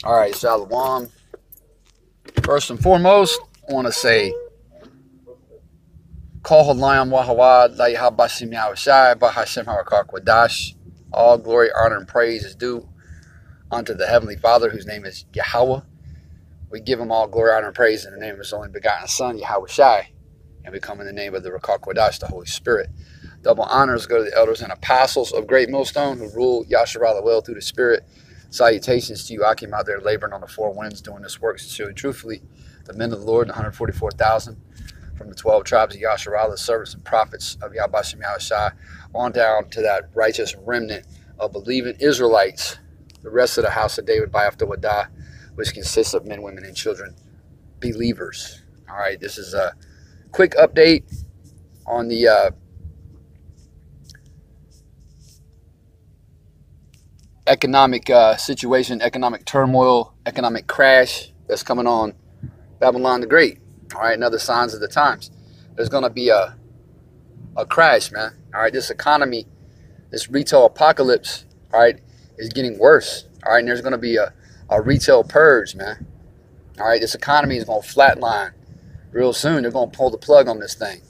All right, Shalom. First and foremost, I want to say, Kol Halayim Wahawad, Layha Basim Yahushai, Bahashem Harakak Wadash. All glory, honor, and praise is due unto the Heavenly Father, whose name is Yahweh. We give him all glory, honor, and praise in the name of his only begotten Son, Yahushai, and we come in the name of the Rakak Wadash, the Holy Spirit. Double honors go to the elders and apostles of Great Millstone who rule Yasharah well through the Spirit. Salutations to you, Akim, out there laboring on the four winds, doing this work sincerely, truthfully. The men of the Lord, the 144,000 from the 12 tribes of Yasharah, the servants and prophets of Yahbashim Yahushai, on down to that righteous remnant of believing Israelites, the rest of the house of David by after Wadah, which consists of men, women, and children, believers. All right, this is a quick update on the economic situation, economic turmoil, economic crash that's coming on Babylon the Great. All right, and other signs of the times. There's going to be a crash, man. All right, this economy, this retail apocalypse, all right, is getting worse. All right, and there's going to be a retail purge, man. All right, this economy is going to flatline real soon. They're going to pull the plug on this thing.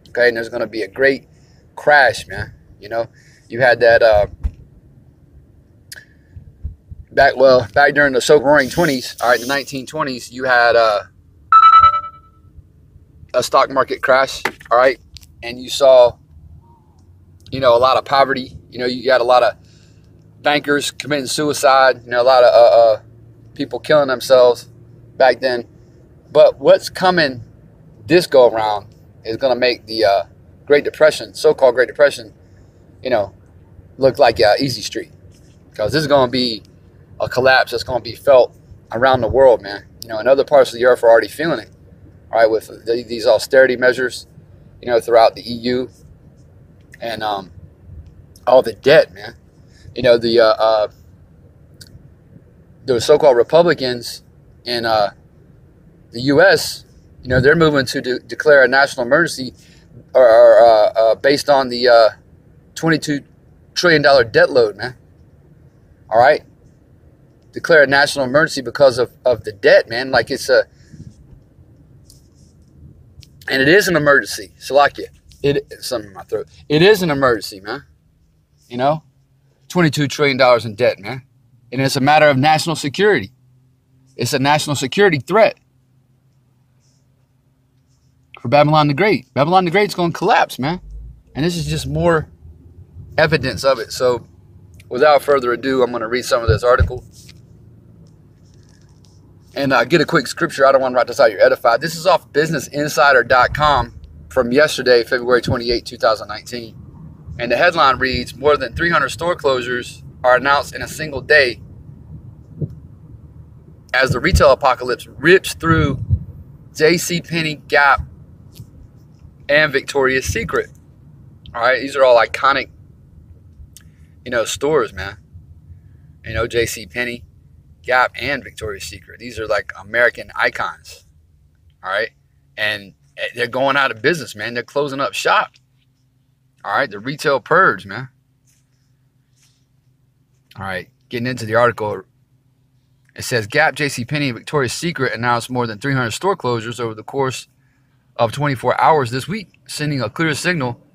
Okay, and there's going to be a great crash, man. You know, you had that back during the so-roaring 20s, all right, the 1920s, you had a stock market crash, all right, and you saw, a lot of poverty. You got a lot of bankers committing suicide, a lot of people killing themselves back then. But what's coming this go around is going to make the Great Depression, so-called Great Depression, look like easy street, because this is going to be a collapse that's going to be felt around the world, man. And other parts of the earth are already feeling it. All right, with these austerity measures, throughout the EU, and all the debt, man. The so-called Republicans in the U.S., they're moving to declare a national emergency, or based on the $22 trillion debt load, man. All right, declare a national emergency because of the debt, man. Like it's and it is an emergency. Salakia. Something in my throat. It is an emergency, man. $22 trillion in debt, man. And it's a matter of national security. It's a national security threat for Babylon the Great. Babylon the Great's going to collapse, man. And this is just more evidence of it. So without further ado, I'm going to read some of this article. And get a quick scripture. I don't want to write this out. You're edified. This is off businessinsider.com from yesterday, February 28, 2019. And the headline reads, more than 300 store closures are announced in a single day as the retail apocalypse rips through JCPenney, Gap, and Victoria's Secret. All right, these are all iconic, stores, man. JCPenney, Gap, and Victoria's Secret. These are like American icons. All right. And they're going out of business, man. They're closing up shop. All right. The retail purge, man. All right. Getting into the article. It says Gap, JCPenney, and Victoria's Secret announced more than 300 store closures over the course of 24 hours this week, sending a clear signal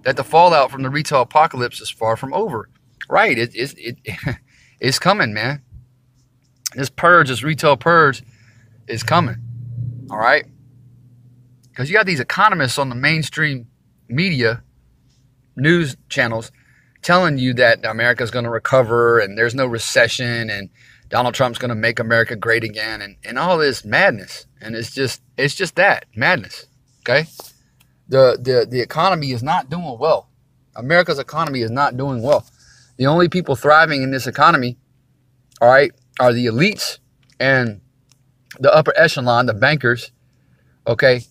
that the fallout from the retail apocalypse is far from over. Right. It's coming, man. This purge, this retail purge is coming, all right? Because you got these economists on the mainstream media, news channels, telling you that America's going to recover and there's no recession and Donald Trump's going to make America great again and all this madness. And it's just that, madness, okay? The economy is not doing well. America's economy is not doing well. The only people thriving in this economy, all right, are the elites and the upper echelon, the bankers, okay,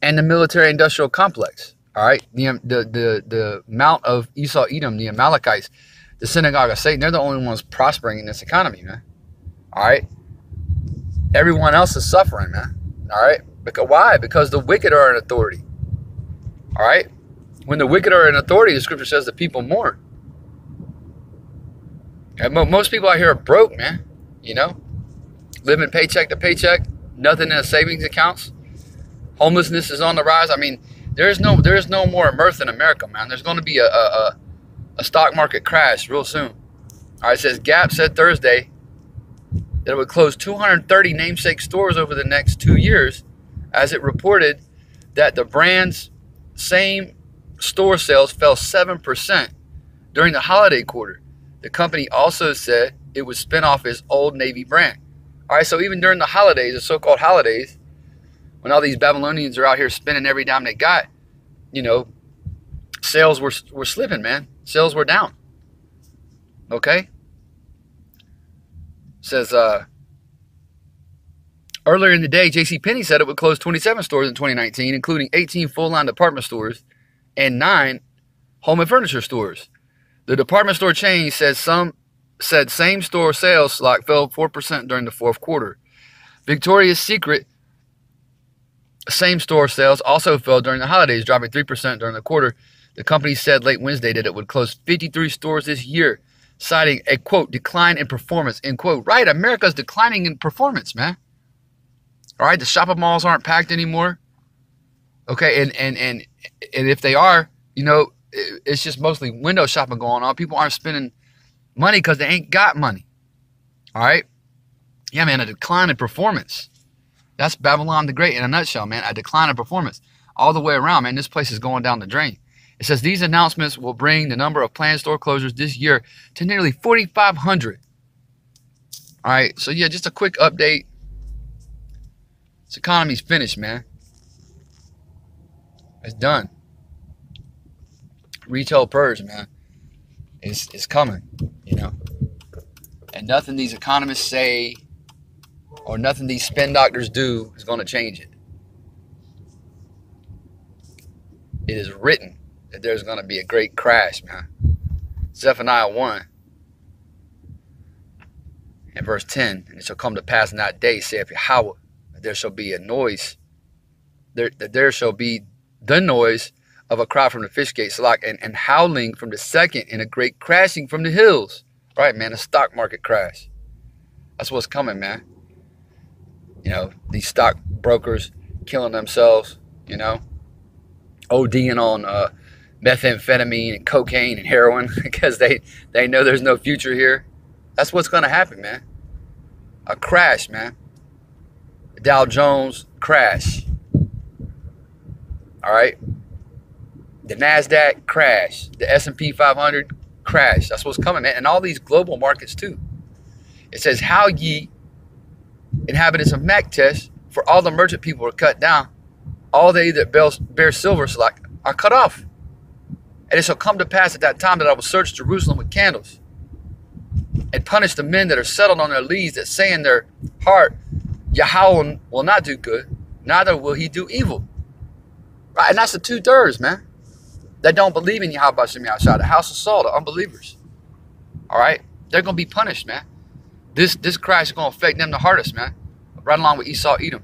and the military-industrial complex, all right? The Mount of Esau, Edom, the Amalekites, the synagogue of Satan, they're the only ones prospering in this economy, man, all right? Everyone else is suffering, man, all right? Why? Because the wicked are in authority, all right? When the wicked are in authority, the scripture says the people mourn. And most people out here are broke, man. living paycheck to paycheck, nothing in the savings accounts. Homelessness is on the rise. I mean, there's no more mirth in America, man. There's going to be a stock market crash real soon. All right, it says Gap said Thursday that it would close 230 namesake stores over the next 2 years, as it reported that the brand's same store sales fell 7% during the holiday quarter. The company also said it would spin off its Old Navy brand. All right, so even during the holidays, the so-called holidays, when all these Babylonians are out here spending every dime they got, you know, sales were slipping, man. Sales were down. Okay? Says, earlier in the day, JCPenney said it would close 27 stores in 2019, including 18 full-line department stores and 9 home and furniture stores. The department store chain said same-store sales fell 4% during the fourth quarter. Victoria's Secret same-store sales also fell during the holidays, dropping 3% during the quarter. The company said late Wednesday that it would close 53 stores this year, citing a, quote, decline in performance, end quote. Right, America's declining in performance, man. All right, the shopping malls aren't packed anymore. Okay, and if they are, you know, it's just mostly window shopping going on. People aren't spending money because they ain't got money. All right? Yeah, man, a decline in performance. That's Babylon the Great in a nutshell, man. A decline in performance all the way around, man. This place is going down the drain. It says these announcements will bring the number of planned store closures this year to nearly 4,500. All right, so yeah, just a quick update. This economy's finished, man. It's done. Retail purge, man, is coming, you know. And nothing these economists say or nothing these spin doctors do is going to change it. It is written that there's going to be a great crash, man. Zephaniah 1 and verse 10, and it shall come to pass in that day, saith Yahweh, that there shall be a noise, that there shall be the noise of a cry from the fish gate, Salak, and howling from the second, and a great crashing from the hills. Right, man, a stock market crash. That's what's coming, man. You know, these stock brokers killing themselves, you know, ODing on methamphetamine and cocaine and heroin because they know there's no future here. That's what's going to happen, man. A crash, man. The Dow Jones crash. All right. The NASDAQ crash. The S&P 500 crash. That's what's coming, man. And all these global markets too. It says, how ye inhabitants of Maktesh, for all the merchant people are cut down. All they that bear silver are cut off. And it shall come to pass at that time that I will search Jerusalem with candles and punish the men that are settled on their leads, that say in their heart, Yahweh will not do good, neither will he do evil. Right? And that's the 2/3, man, that don't believe in Yahweh Shem Yahushua, the house of Saul, the unbelievers. All right? They're going to be punished, man. This crash is going to affect them the hardest, man. Right along with Esau, Edom.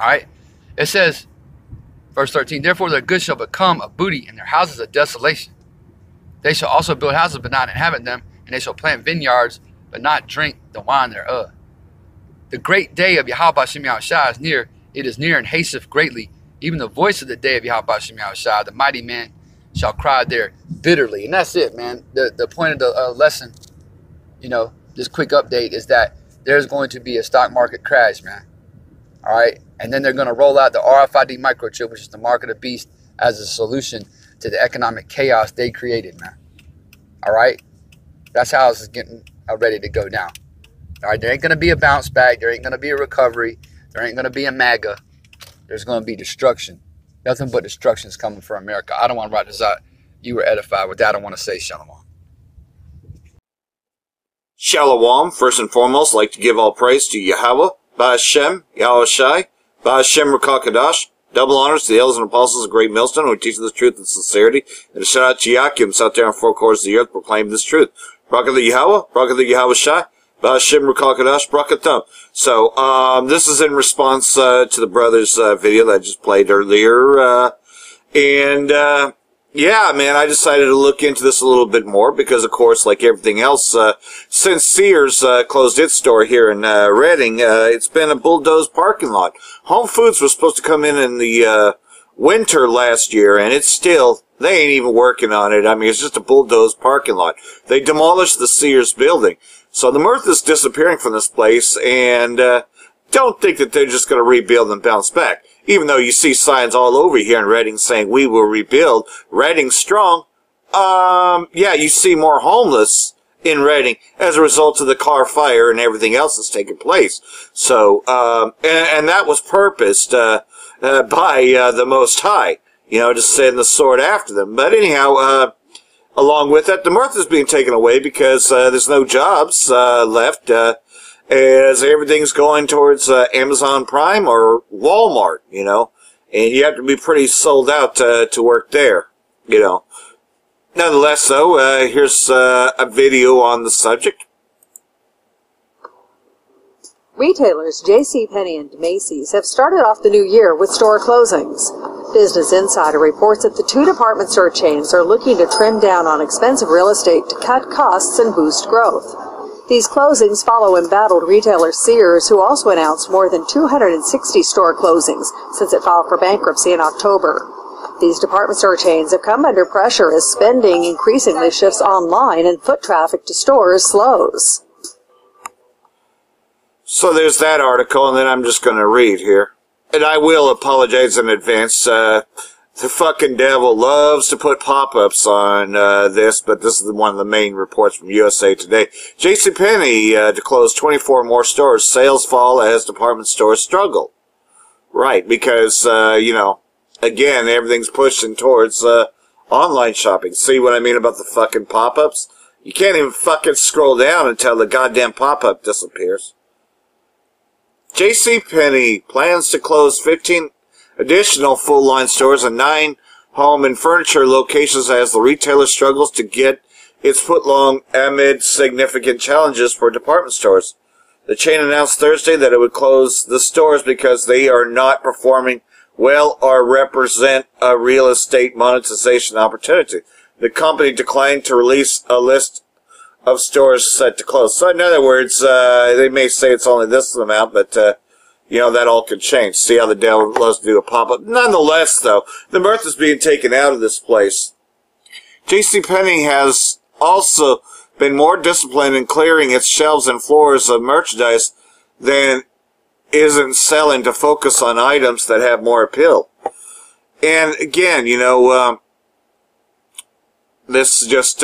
All right? It says, verse 13, therefore their goods shall become a booty, and their houses a desolation. They shall also build houses, but not inhabit them, and they shall plant vineyards, but not drink the wine thereof. The great day of Yahweh Shem Yahushua is near. It is near and hasteth greatly. Even the voice of the day of Yahweh Shem Yahushua, the mighty man shall cry there bitterly. And that's it, man. The point of the lesson, you know, this quick update is that there's going to be a stock market crash, man. All right? And then they're going to roll out the RFID microchip, which is the mark of the beast, as a solution to the economic chaos they created, man. All right? That's how this is getting ready to go down. All right? There ain't going to be a bounce back. There ain't going to be a recovery. There ain't going to be a MAGA. There's going to be destruction. Nothing but destruction is coming for America. I don't want to write this out. You were edified. With that, I want to say shalom. Shalom. First and foremost, I'd like to give all praise to Yahweh, Ba'ashem, Yahushai, Ba'ashem Rakakadash. Double honors to the elders and apostles of Great Millstone who teach this truth and sincerity. And a shout out to Yakim, out there on four corners of the earth, proclaim this truth. Barak the Yahweh, Barak the Yahushai, Ba'ashem Rakakadash, Brakatam. So, this is in response to the brother's video that I just played earlier. You Yeah, man, I decided to look into this a little bit more because, of course, like everything else, since Sears closed its store here in Reading, it's been a bulldozed parking lot. Home Foods was supposed to come in the winter last year, and it's still, they ain't even working on it. I mean, it's just a bulldozed parking lot. They demolished the Sears building. So the mirth is disappearing from this place, and don't think that they're just going to rebuild and bounce back. Even though you see signs all over here in Reading saying, we will rebuild, Reading strong. Yeah, you see more homeless in Reading as a result of the car fire and everything else that's taken place. So, and that was purposed by the Most High, you know, to send the sword after them. But anyhow, along with that, the mirth is being taken away because there's no jobs left. As everything's going towards Amazon Prime or Walmart, you know, and you have to be pretty sold out to work there, you know. Nonetheless, though, here's a video on the subject. Retailers JCPenney and Macy's have started off the new year with store closings. Business Insider reports that the two department store chains are looking to trim down on expensive real estate to cut costs and boost growth. These closings follow embattled retailer Sears, who also announced more than 260 store closings since it filed for bankruptcy in October. These department store chains have come under pressure as spending increasingly shifts online and foot traffic to stores slows. So there's that article, and then I'm just going to read here. And I will apologize in advance. The fucking devil loves to put pop-ups on this, but this is one of the main reports from USA Today. JCPenney to close 24 more stores. Sales fall as department stores struggle. Right, because, you know, again, everything's pushing towards online shopping. See what I mean about the fucking pop-ups? You can't even fucking scroll down until the goddamn pop-up disappears. JCPenney plans to close 15 additional full-line stores and 9 home and furniture locations as the retailer struggles to get its footing amid significant challenges for department stores. The chain announced Thursday that it would close the stores because they are not performing well or represent a real estate monetization opportunity. The company declined to release a list of stores set to close. So in other words, they may say it's only this amount, but you know, that all could change. See how the devil loves to do a pop-up. Nonetheless, though, the mirth is being taken out of this place. JCPenney has also been more disciplined in clearing its shelves and floors of merchandise than isn't selling to focus on items that have more appeal. And again, you know, this is just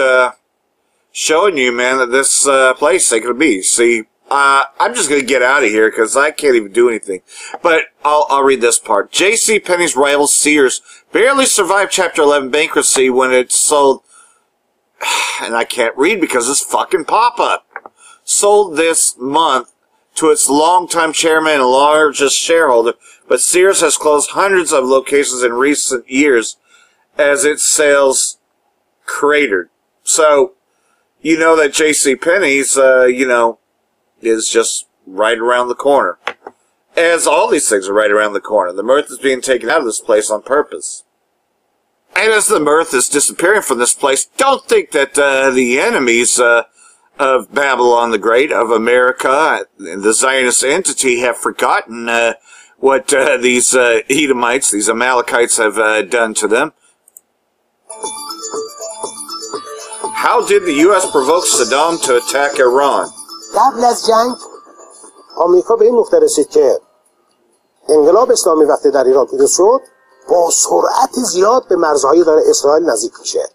showing you, man, that this place ain't gonna be. See, I'm just going to get out of here because I can't even do anything. But I'll read this part. JCPenney's rival Sears barely survived Chapter 11 bankruptcy when it sold, and I can't read because it's fucking pop-up, sold this month to its longtime chairman and largest shareholder, but Sears has closed hundreds of locations in recent years as its sales cratered. So, you know that JCPenney's, you know, is just right around the corner. As all these things are right around the corner. The mirth is being taken out of this place on purpose. And as the mirth is disappearing from this place, don't think that the enemies of Babylon the Great, of America, the Zionist entity, have forgotten what these Edomites, these Amalekites have done to them. How did the U.S. provoke Saddam to attack Iran? قبل از جنگ آمریکا به این نقطه رسید که انقلاب اسلامی وقتی در ایران پیروز شد با سرعت زیاد به مرزهای داره اسرائیل نزدیک میشه.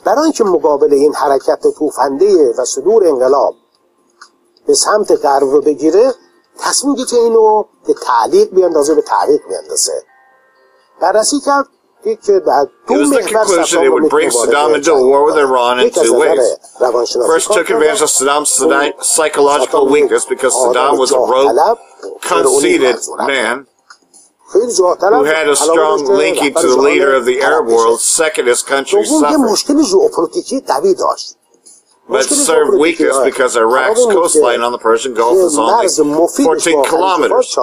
برای اینکه مقابل این حرکت توفنده و صدور انقلاب به سمت غرب رو بگیره تصمیم گرفت اینو به تعلیق بیاندازه، به تعلیق بیاندازه. بررسی کرد که در It was the conclusion it would bring Saddam into a war with Iran in two ways. First, took advantage of Saddam's psychological weakness because Saddam was a rogue, conceited man who had a strong linking to the leader of the Arab world. Second, his country suffered, but served weakness because Iraq's coastline on the Persian Gulf is only 14 kilometers.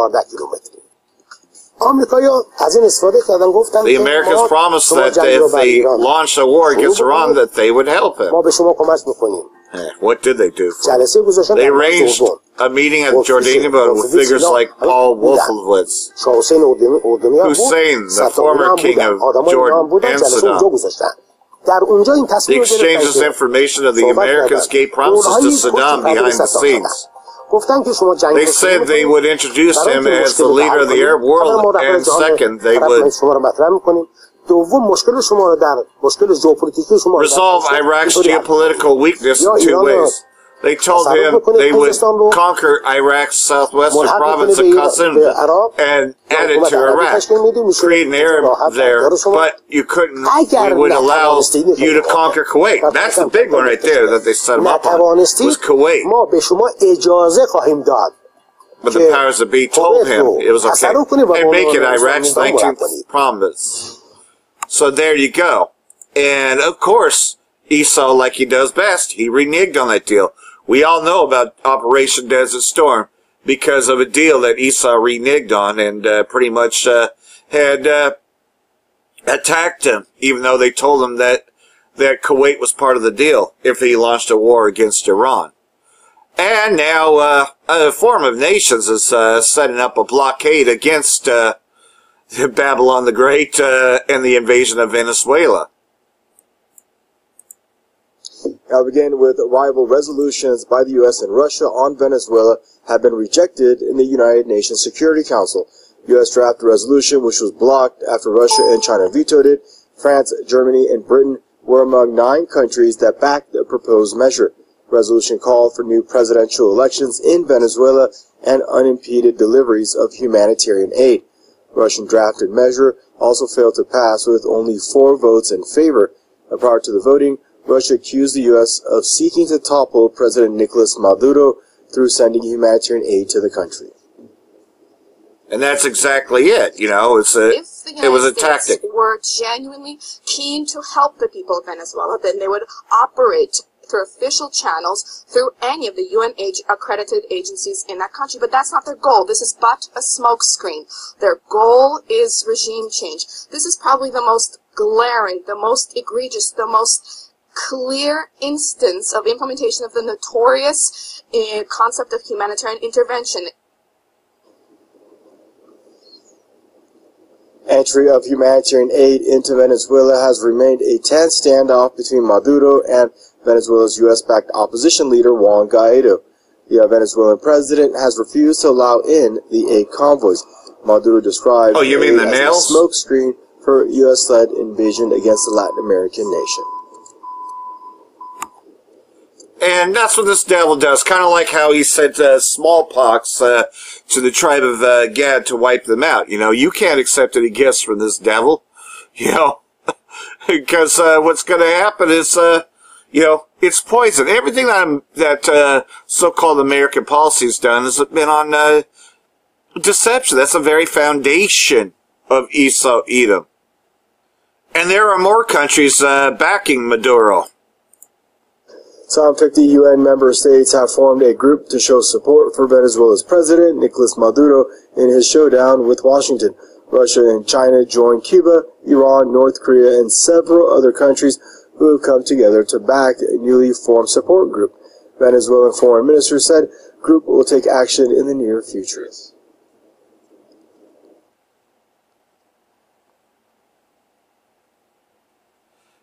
آمریکایی‌ها از این استفاده کردن گفتن The Americans promised that if they launched a war against Iran, that they would help him. ما به شما کمک می‌کنیم. What did they do for him? جلسه گذاشتن. They arranged a meeting at Jordanian with figures like Paul Wolfowitz, شاه حسین اردنیان بود. Hussein, the former king of Jordan, and Saddam. The exchange of information of the Americans gave promises to Saddam behind the scenes. They said they would introduce him as the leader of the Arab world, and second, they would resolve Iraq's geopolitical weakness in two ways. They told him they would conquer Iraq's southwestern province of Qasim and add it to Iraq, create an Arab there, but you couldn't, we would allow you to conquer Kuwait. That's the big one right there that they set him up on, was Kuwait. But the powers that be told him it was okay. And make it Iraq's 19th province. So there you go. And of course, Esau, like he does best, he reneged on that deal. We all know about Operation Desert Storm because of a deal that Esau reneged on and pretty much had attacked him, even though they told him that Kuwait was part of the deal if he launched a war against Iran. And now a Forum of Nations is setting up a blockade against Babylon the Great and the invasion of Venezuela. I'll begin with rival resolutions by the U.S. and Russia on Venezuela have been rejected in the United Nations Security Council. U.S. drafted a resolution which was blocked after Russia and China vetoed it. France, Germany, and Britain were among 9 countries that backed the proposed measure. The resolution called for new presidential elections in Venezuela and unimpeded deliveries of humanitarian aid. The Russian drafted measure also failed to pass with only 4 votes in favor. Prior to the voting, Russia accused the U.S. of seeking to topple President Nicolas Maduro through sending humanitarian aid to the country. And that's exactly it, you know, it was a tactic. If the United States were genuinely keen to help the people of Venezuela, then they would operate through official channels, through any of the UN accredited agencies in that country. But that's not their goal. This is but a smokescreen. Their goal is regime change. This is probably the most glaring, the most egregious, the most clear instance of implementation of the notorious concept of humanitarian intervention. Entry of humanitarian aid into Venezuela has remained a tense standoff between Maduro and Venezuela's U.S.-backed opposition leader Juan Guaido. The Venezuelan president has refused to allow in the aid convoys. Maduro described you mean the nails? A smokescreen for U.S.-led invasion against the Latin American nation. And that's what this devil does, kind of like how he sent smallpox to the tribe of Gad to wipe them out. You know, you can't accept any gifts from this devil, you know, because what's going to happen is, you know, it's poison. Everything that so-called American policy has done has been on deception. That's the very foundation of Esau, Edom. And there are more countries backing Maduro. Some 50 UN member states have formed a group to show support for Venezuela's president, Nicolas Maduro, in his showdown with Washington. Russia and China joined Cuba, Iran, North Korea, and several other countries who have come together to back a newly formed support group. Venezuelan foreign minister said group will take action in the near future.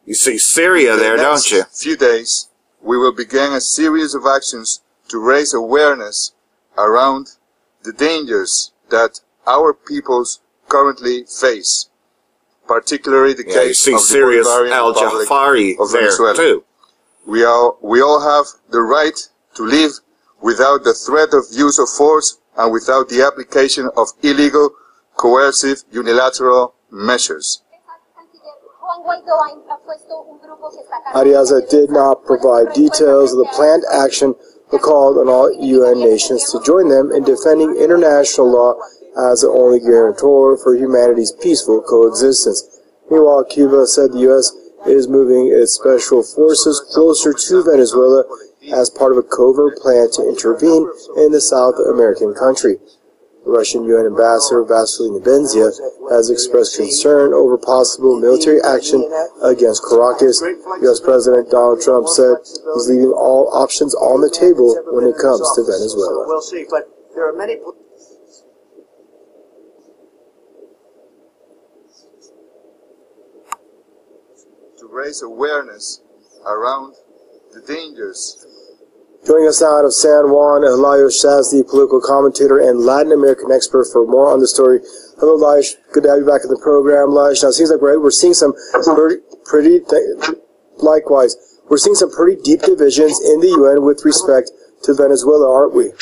You see Syria there, don't you? Few days, we will begin a series of actions to raise awareness around the dangers that our peoples currently face, particularly the case of the Bolivarian Republic of Venezuela. Too. We all have the right to live without the threat of use of force and without the application of illegal, coercive, unilateral measures. Ariaza did not provide details of the planned action but called on all UN nations to join them in defending international law as the only guarantor for humanity's peaceful coexistence. Meanwhile, Cuba said the U.S. is moving its special forces closer to Venezuela as part of a covert plan to intervene in the South American country. Russian UN Ambassador Vasily Nebenzia has expressed concern over possible military action against Caracas. U.S. President Donald Trump said he's leaving all options on the table when it comes to Venezuela. We'll see, but there are many... To raise awareness around the dangers. Joining us now out of San Juan, Lajos Shazdi, political commentator and Latin American expert, for more on the story. Hello, Lajos. Good to have you back in the program, Lajos. Now, it seems like we're seeing some likewise, we're seeing some pretty deep divisions in the UN with respect to Venezuela, aren't we?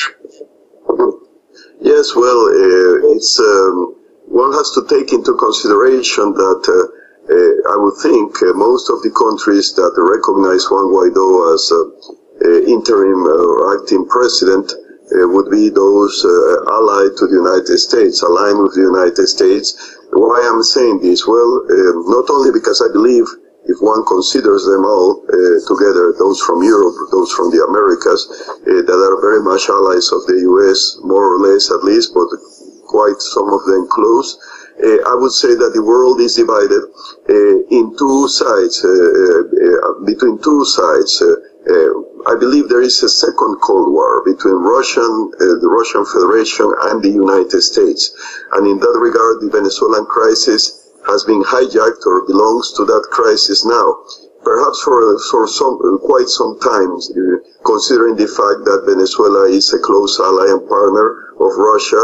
Yes, well, it's one has to take into consideration that I would think most of the countries that recognize Juan Guaidó as interim or acting president would be those allied to the United States, aligned with the United States. Why I'm saying this? Well, not only because I believe if one considers them all together, those from Europe, those from the Americas, that are very much allies of the U.S., more or less at least, but quite some of them close. I would say that the world is divided in two sides, between two sides. I believe there is a second Cold War between the Russian Federation and the United States. And in that regard, the Venezuelan crisis has been hijacked or belongs to that crisis now. Perhaps for quite some time, considering the fact that Venezuela is a close ally and partner of Russia,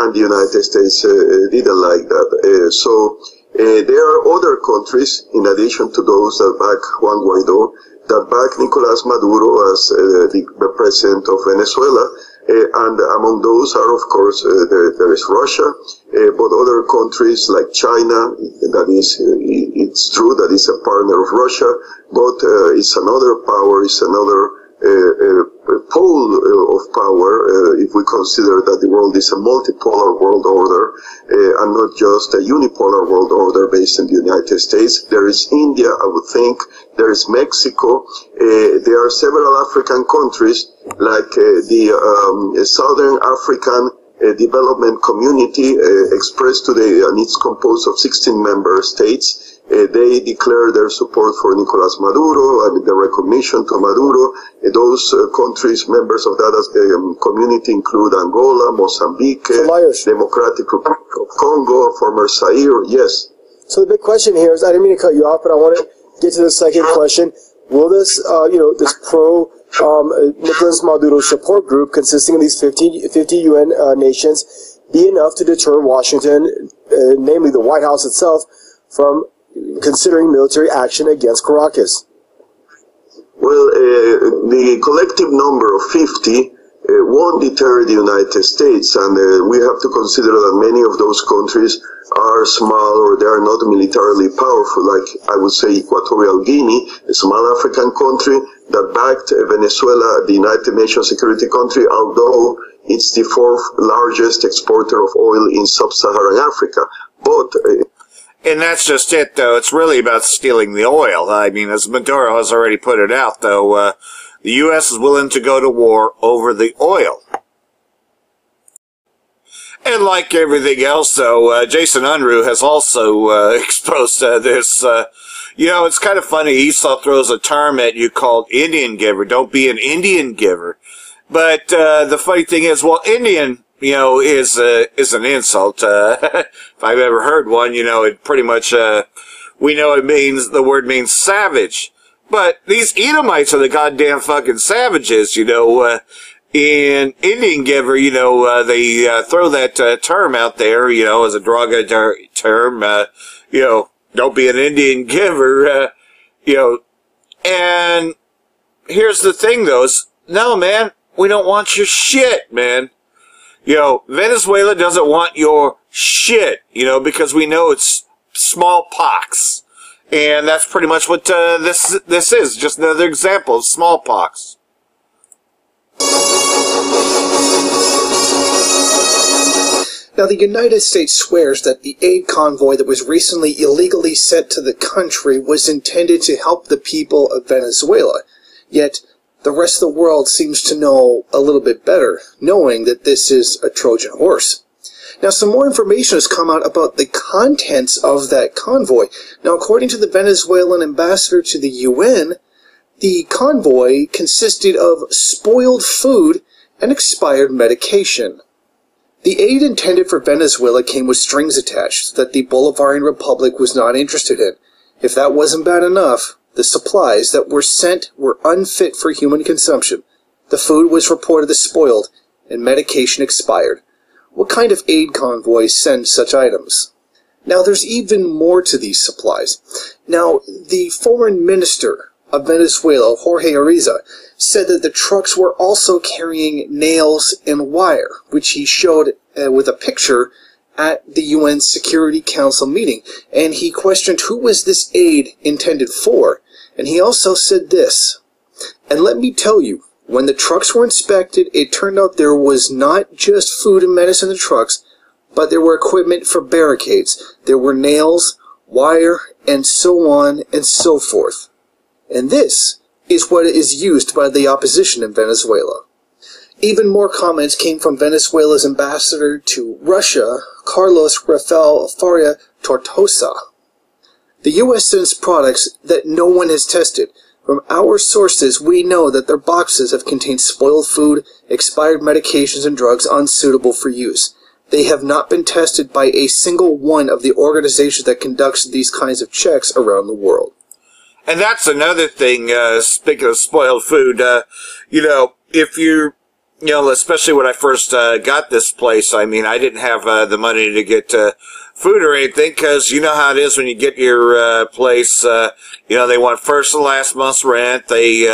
and the United States didn't like that. There are other countries, in addition to those that back Juan Guaidó, that back Nicolás Maduro as the president of Venezuela, and among those are, of course, there is Russia, but other countries like China, that is, it's true that it's a partner of Russia, but it's another power, it's another pole of power, if we consider that the world is a multipolar world order and not just a unipolar world order based in the United States. There is India, I would think. There is Mexico. There are several African countries like the Southern African Development Community expressed today, and it's composed of 16 member states. They declare their support for Nicolás Maduro, the recognition to Maduro. Those countries, members of that community, include Angola, Mozambique, Democratic Republic of Congo, former Zaire. Yes. So the big question here is, I didn't mean to cut you off, but I want to get to the second question. Will this, this pro-Nicolás Maduro support group consisting of these 50 UN nations be enough to deter Washington, namely the White House itself, from considering military action against Caracas? Well, the collective number of 50 won't deter the United States, and we have to consider that many of those countries are small or they are not militarily powerful, like I would say Equatorial Guinea, a small African country that backed Venezuela, the United Nations Security country, although it's the fourth largest exporter of oil in sub-Saharan Africa. But and that's just it, though. It's really about stealing the oil. I mean, as Maduro has already put it out, though, the U.S. is willing to go to war over the oil. And like everything else, though, Jason Unruh has also exposed this. It's kind of funny. Esau throws a term at you called Indian giver. Don't be an Indian giver. But the funny thing is, well, Indian, is an insult. If I've ever heard one, it pretty much, we know the word means savage. But these Edomites are the goddamn fucking savages, In Indian giver, they throw that term out there, as a derogatory term, don't be an Indian giver, And here's the thing, though, no, man, we don't want your shit, man. Venezuela doesn't want your shit, because we know it's smallpox. And that's pretty much what this is, just another example of smallpox. Now, the United States swears that the aid convoy that was recently illegally sent to the country was intended to help the people of Venezuela. Yet, the rest of the world seems to know a little bit better, knowing that this is a Trojan horse. Now, some more information has come out about the contents of that convoy. Now, according to the Venezuelan ambassador to the UN, the convoy consisted of spoiled food and expired medication. The aid intended for Venezuela came with strings attached that the Bolivarian Republic was not interested in. If that wasn't bad enough, the supplies that were sent were unfit for human consumption. The food was reported as spoiled, and medication expired. What kind of aid convoy sends such items? Now, there's even more to these supplies. Now, the foreign minister of Venezuela, Jorge Ariza, said that the trucks were also carrying nails and wire, which he showed with a picture at the UN Security Council meeting. And he questioned who was this aid intended for. And he also said this, "And let me tell you, when the trucks were inspected, it turned out there was not just food and medicine in the trucks, but there were equipment for barricades. There were nails, wire, and so on and so forth." And this is what is used by the opposition in Venezuela. Even more comments came from Venezuela's ambassador to Russia, Carlos Rafael Faria Tortosa. The U.S. sends products that no one has tested. From our sources, we know that their boxes have contained spoiled food, expired medications, and drugs unsuitable for use. They have not been tested by a single one of the organizations that conducts these kinds of checks around the world. And that's another thing, speaking of spoiled food, if you're, especially when I first got this place, I mean, I didn't have the money to get food or anything, because you know how it is when you get your place, they want first and last month's rent. They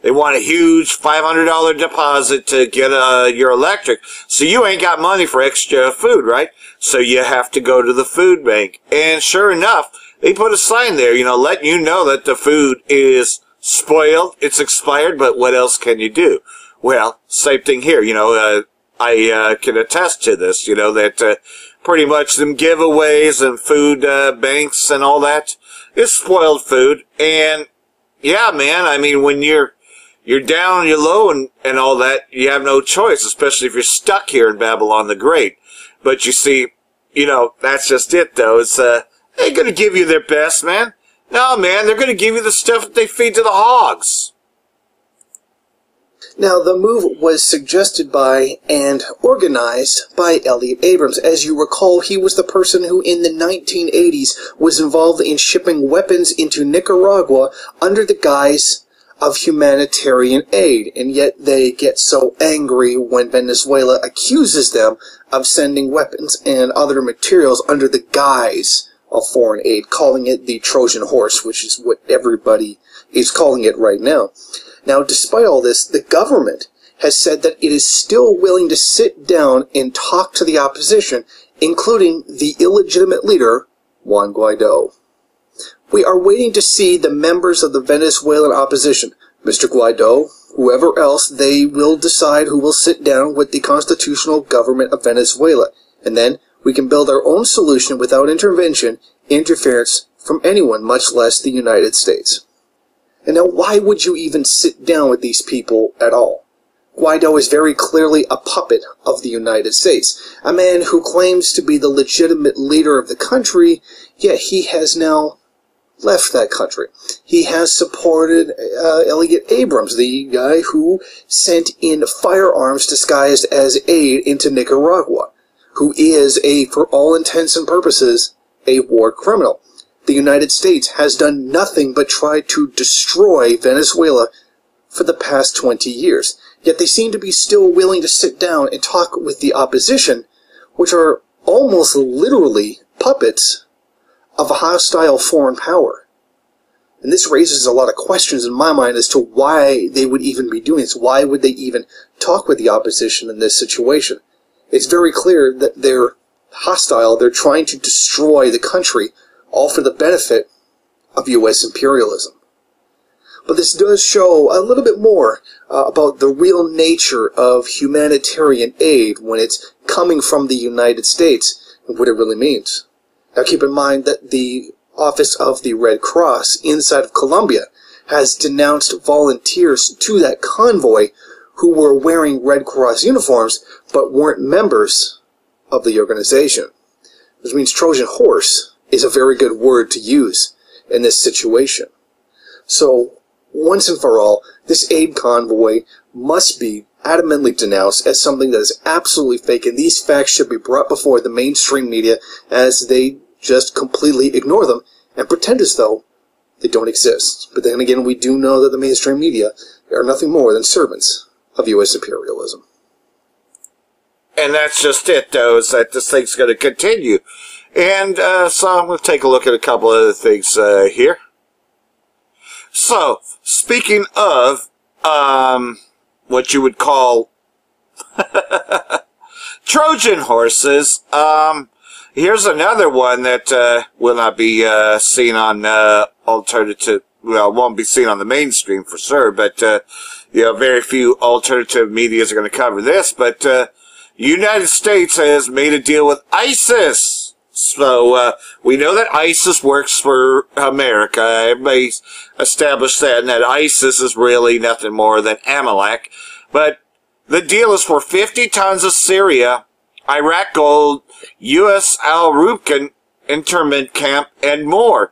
want a huge $500 deposit to get your electric. So you ain't got money for extra food, right? So you have to go to the food bank. And sure enough, they put a sign there, letting you know that the food is spoiled, it's expired, but what else can you do? Well, same thing here, I can attest to this, that pretty much them giveaways and food banks and all that is spoiled food. And yeah, man, I mean, when you're down, you're low and all that, you have no choice, especially if you're stuck here in Babylon the Great. But you see, that's just it, though. It's they ain't gonna give you their best, man. No, man, they're gonna give you the stuff that they feed to the hogs. Now, the move was suggested by and organized by Elliot Abrams. As you recall, he was the person who in the 1980s was involved in shipping weapons into Nicaragua under the guise of humanitarian aid, and yet they get so angry when Venezuela accuses them of sending weapons and other materials under the guise of foreign aid, calling it the Trojan horse, which is what everybody is calling it right now. Now, despite all this, the government has said that it is still willing to sit down and talk to the opposition, including the illegitimate leader, Juan Guaido. We are waiting to see the members of the Venezuelan opposition, Mr. Guaido, whoever else, they will decide who will sit down with the constitutional government of Venezuela, and then we can build our own solution without interference from anyone, much less the United States. And now, why would you even sit down with these people at all? Guaido is very clearly a puppet of the United States, a man who claims to be the legitimate leader of the country, yet he has now left that country. He has supported Elliot Abrams, the guy who sent in firearms disguised as aid into Nicaragua, who is, for all intents and purposes, a war criminal. The United States has done nothing but try to destroy Venezuela for the past 20 years. Yet they seem to be still willing to sit down and talk with the opposition, which are almost literally puppets of a hostile foreign power. And this raises a lot of questions in my mind as to why they would even be doing this. Why would they even talk with the opposition in this situation? It's very clear that they're hostile. They're trying to destroy the country, all for the benefit of U.S. imperialism. But this does show a little bit more about the real nature of humanitarian aid when it's coming from the United States and what it really means. Now keep in mind that the Office of the Red Cross inside of Colombia has denounced volunteers to that convoy who were wearing Red Cross uniforms but weren't members of the organization. Which means Trojan horse is a very good word to use in this situation. So, once and for all, this aid convoy must be adamantly denounced as something that is absolutely fake, and these facts should be brought before the mainstream media as they just completely ignore them and pretend as though they don't exist. But then again, we do know that the mainstream media are nothing more than servants of U.S. imperialism. And that's just it, though, is that this thing's going to continue. And so I'm going to take a look at a couple other things here. So, speaking of what you would call Trojan horses, here's another one that will not be seen on alternative, well, won't be seen on the mainstream for sure, but you know, very few alternative medias are going to cover this, but United States has made a deal with ISIS. So, we know that ISIS works for America. Everybody's established that, and that ISIS is really nothing more than Amalek. But the deal is for 50 tons of Syria, Iraq gold, U.S. Al-Rubkin internment camp, and more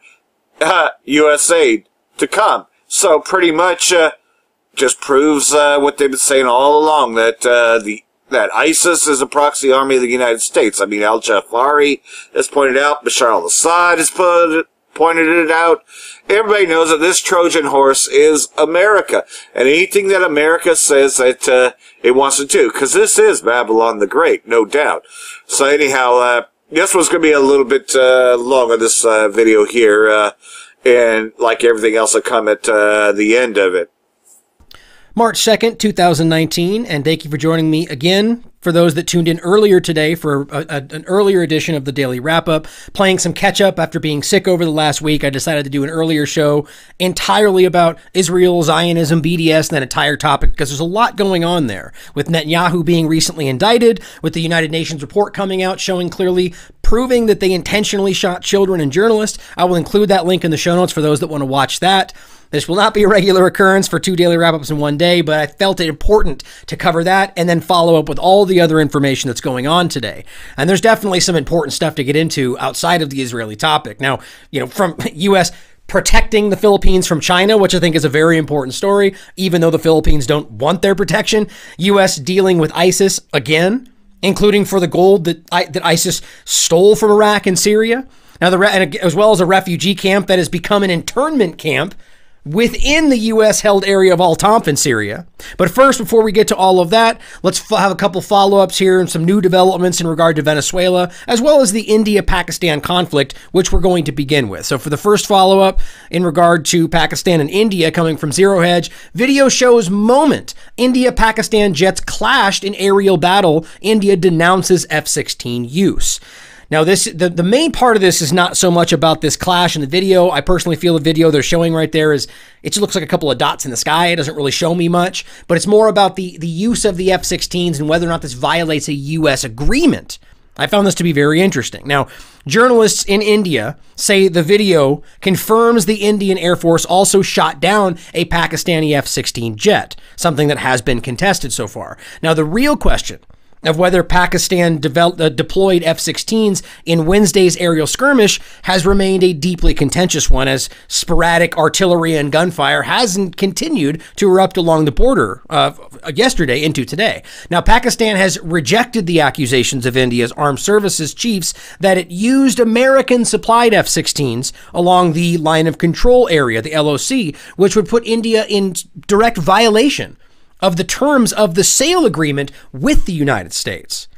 U.S. aid to come. So, pretty much just proves what they've been saying all along, that that ISIS is a proxy army of the United States. I mean, al-Jafari has pointed out, Bashar al-Assad has pointed it out. Everybody knows that this Trojan horse is America. And anything that America says that it wants to do, because this is Babylon the Great, no doubt. So anyhow, this was going to be a little bit longer, this video here, and like everything else will come at the end of it. March 2nd, 2019, and thank you for joining me again. For those that tuned in earlier today for an earlier edition of the Daily Wrap-Up, playing some catch-up after being sick over the last week, I decided to do an earlier show entirely about Israel, Zionism, BDS, and that entire topic, because there's a lot going on there. With Netanyahu being recently indicted, with the United Nations report coming out showing clearly, proving that they intentionally shot children and journalists. I will include that link in the show notes for those that want to watch that. This will not be a regular occurrence for 2 daily wrap-ups in one day, but I felt it important to cover that and then follow up with all the other information that's going on today. And there's definitely some important stuff to get into outside of the Israeli topic. Now, you know, from U.S. protecting the Philippines from China, which I think is a very important story, even though the Philippines don't want their protection. U.S. dealing with ISIS again, including for the gold that ISIS stole from Iraq and Syria. Now, as well as a refugee camp that has become an internment camp within the U.S.-held area of Al-Tanf in Syria. But first, before we get to all of that, let's have a couple follow-ups here and some new developments in regard to Venezuela, as well as the India-Pakistan conflict, which we're going to begin with. So for the first follow-up in regard to Pakistan and India coming from Zero Hedge, video shows moment. India-Pakistan jets clashed in aerial battle. India denounces F-16 use. Now, the main part of this is not so much about this clash in the video. I personally feel the video they're showing right there it just looks like a couple of dots in the sky. It doesn't really show me much, but it's more about the use of the F-16s and whether or not this violates a U.S. agreement. I found this to be very interesting. Now, journalists in India say the video confirms the Indian Air Force also shot down a Pakistani F-16 jet, something that has been contested so far. Now, the real question of whether Pakistan deployed F-16s in Wednesday's aerial skirmish has remained a deeply contentious one, as sporadic artillery and gunfire hasn't continued to erupt along the border yesterday into today. Now, Pakistan has rejected the accusations of India's armed services chiefs that it used American-supplied F-16s along the line of control area, the LOC, which would put India in direct violation of the terms of the sale agreement with the United States.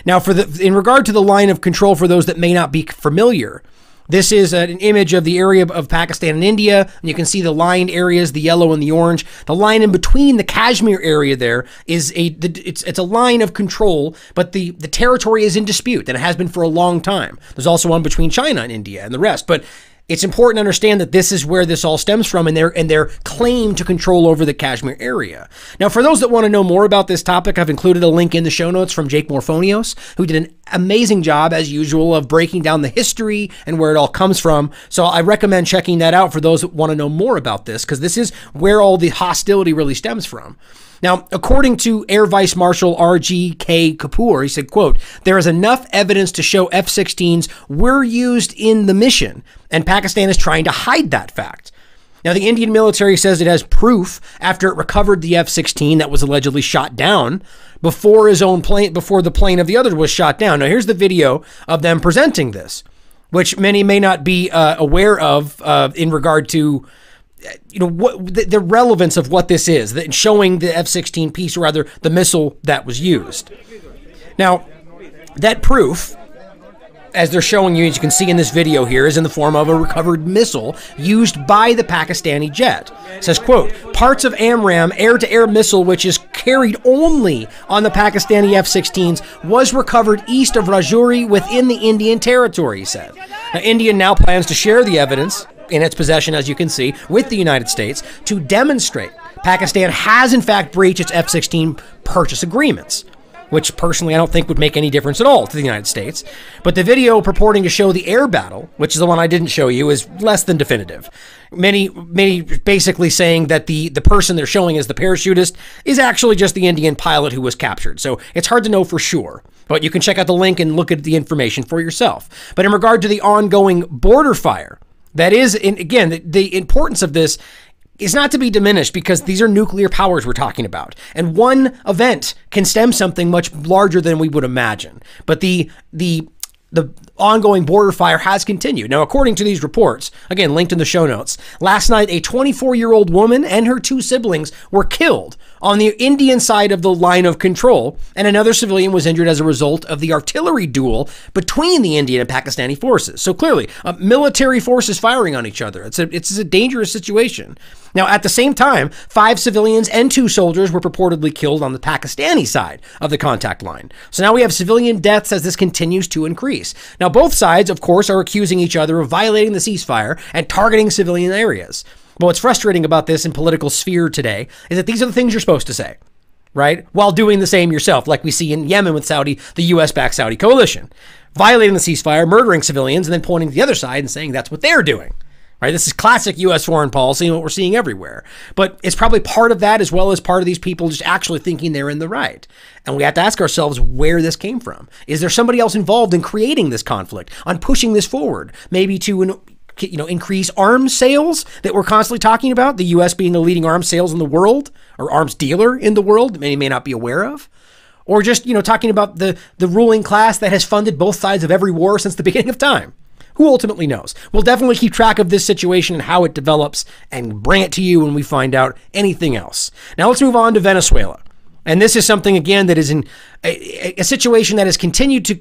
Now, in regard to the line of control, for those that may not be familiar, this is an image of the area of Pakistan and India, and you can see the lined areas, the yellow and the orange. The line in between the Kashmir area there is it's a line of control, but the territory is in dispute, and it has been for a long time. There's also one between China and India and the rest, but it's important to understand that this is where this all stems from and their claim to control over the Kashmir area. Now, for those that want to know more about this topic, I've included a link in the show notes from Jake Morphonios, who did an amazing job, as usual, of breaking down the history and where it all comes from. So I recommend checking that out for those that want to know more about this, because this is where all the hostility really stems from. Now, according to Air Vice Marshal R.G.K. Kapoor, he said, quote, "There is enough evidence to show F-16s were used in the mission, and Pakistan is trying to hide that fact." Now, the Indian military says it has proof after it recovered the F-16 that was allegedly shot down before his own plane, before the plane of the other was shot down. Now, here's the video of them presenting this, which many may not be aware of in regard to, you know, what the relevance of what this is, showing the F-16 piece, or rather the missile that was used. Now, that proof, as they're showing you, as you can see in this video here, is in the form of a recovered missile used by the Pakistani jet. It says, quote, "Parts of AMRAAM air-to-air missile, which is carried only on the Pakistani F-16s, was recovered east of Rajouri within the Indian territory," he said. Now, India now plans to share the evidence in its possession, as you can see, with the United States to demonstrate Pakistan has in fact breached its F-16 purchase agreements, which personally I don't think would make any difference at all to the United States. But the video purporting to show the air battle, which is the one I didn't show you, is less than definitive. Many basically saying that the person they're showing as the parachutist is actually just the Indian pilot who was captured. So it's hard to know for sure, but you can check out the link and look at the information for yourself. But in regard to the ongoing border fire, that is, again, the importance of this is not to be diminished, because these are nuclear powers we're talking about. And one event can stem something much larger than we would imagine. But the ongoing border fire has continued. Now, according to these reports, again, linked in the show notes, last night a 24-year-old woman and her 2 siblings were killed on the Indian side of the line of control, and another civilian was injured as a result of the artillery duel between the Indian and Pakistani forces. So clearly, military forces firing on each other. It's a dangerous situation. Now, at the same time, 5 civilians and 2 soldiers were purportedly killed on the Pakistani side of the contact line. So now we have civilian deaths as this continues to increase. Now, both sides, of course, are accusing each other of violating the ceasefire and targeting civilian areas. But what's frustrating about this in political sphere today is that these are the things you're supposed to say, right? While doing the same yourself, like we see in Yemen with Saudi, the U.S.-backed Saudi coalition, violating the ceasefire, murdering civilians, and then pointing to the other side and saying that's what they're doing. Right? This is classic U.S. foreign policy and what we're seeing everywhere. But it's probably part of that, as well as part of these people just actually thinking they're in the right. And we have to ask ourselves where this came from. Is there somebody else involved in creating this conflict, on pushing this forward, maybe to increase arms sales that we're constantly talking about, the U.S. being the leading arms sales in the world, or arms dealer in the world that many may not be aware of? Or just, talking about the ruling class that has funded both sides of every war since the beginning of time? Who ultimately knows? We'll definitely keep track of this situation and how it develops and bring it to you when we find out anything else. Now let's move on to Venezuela. And this is something, again, that is in a situation that has continued to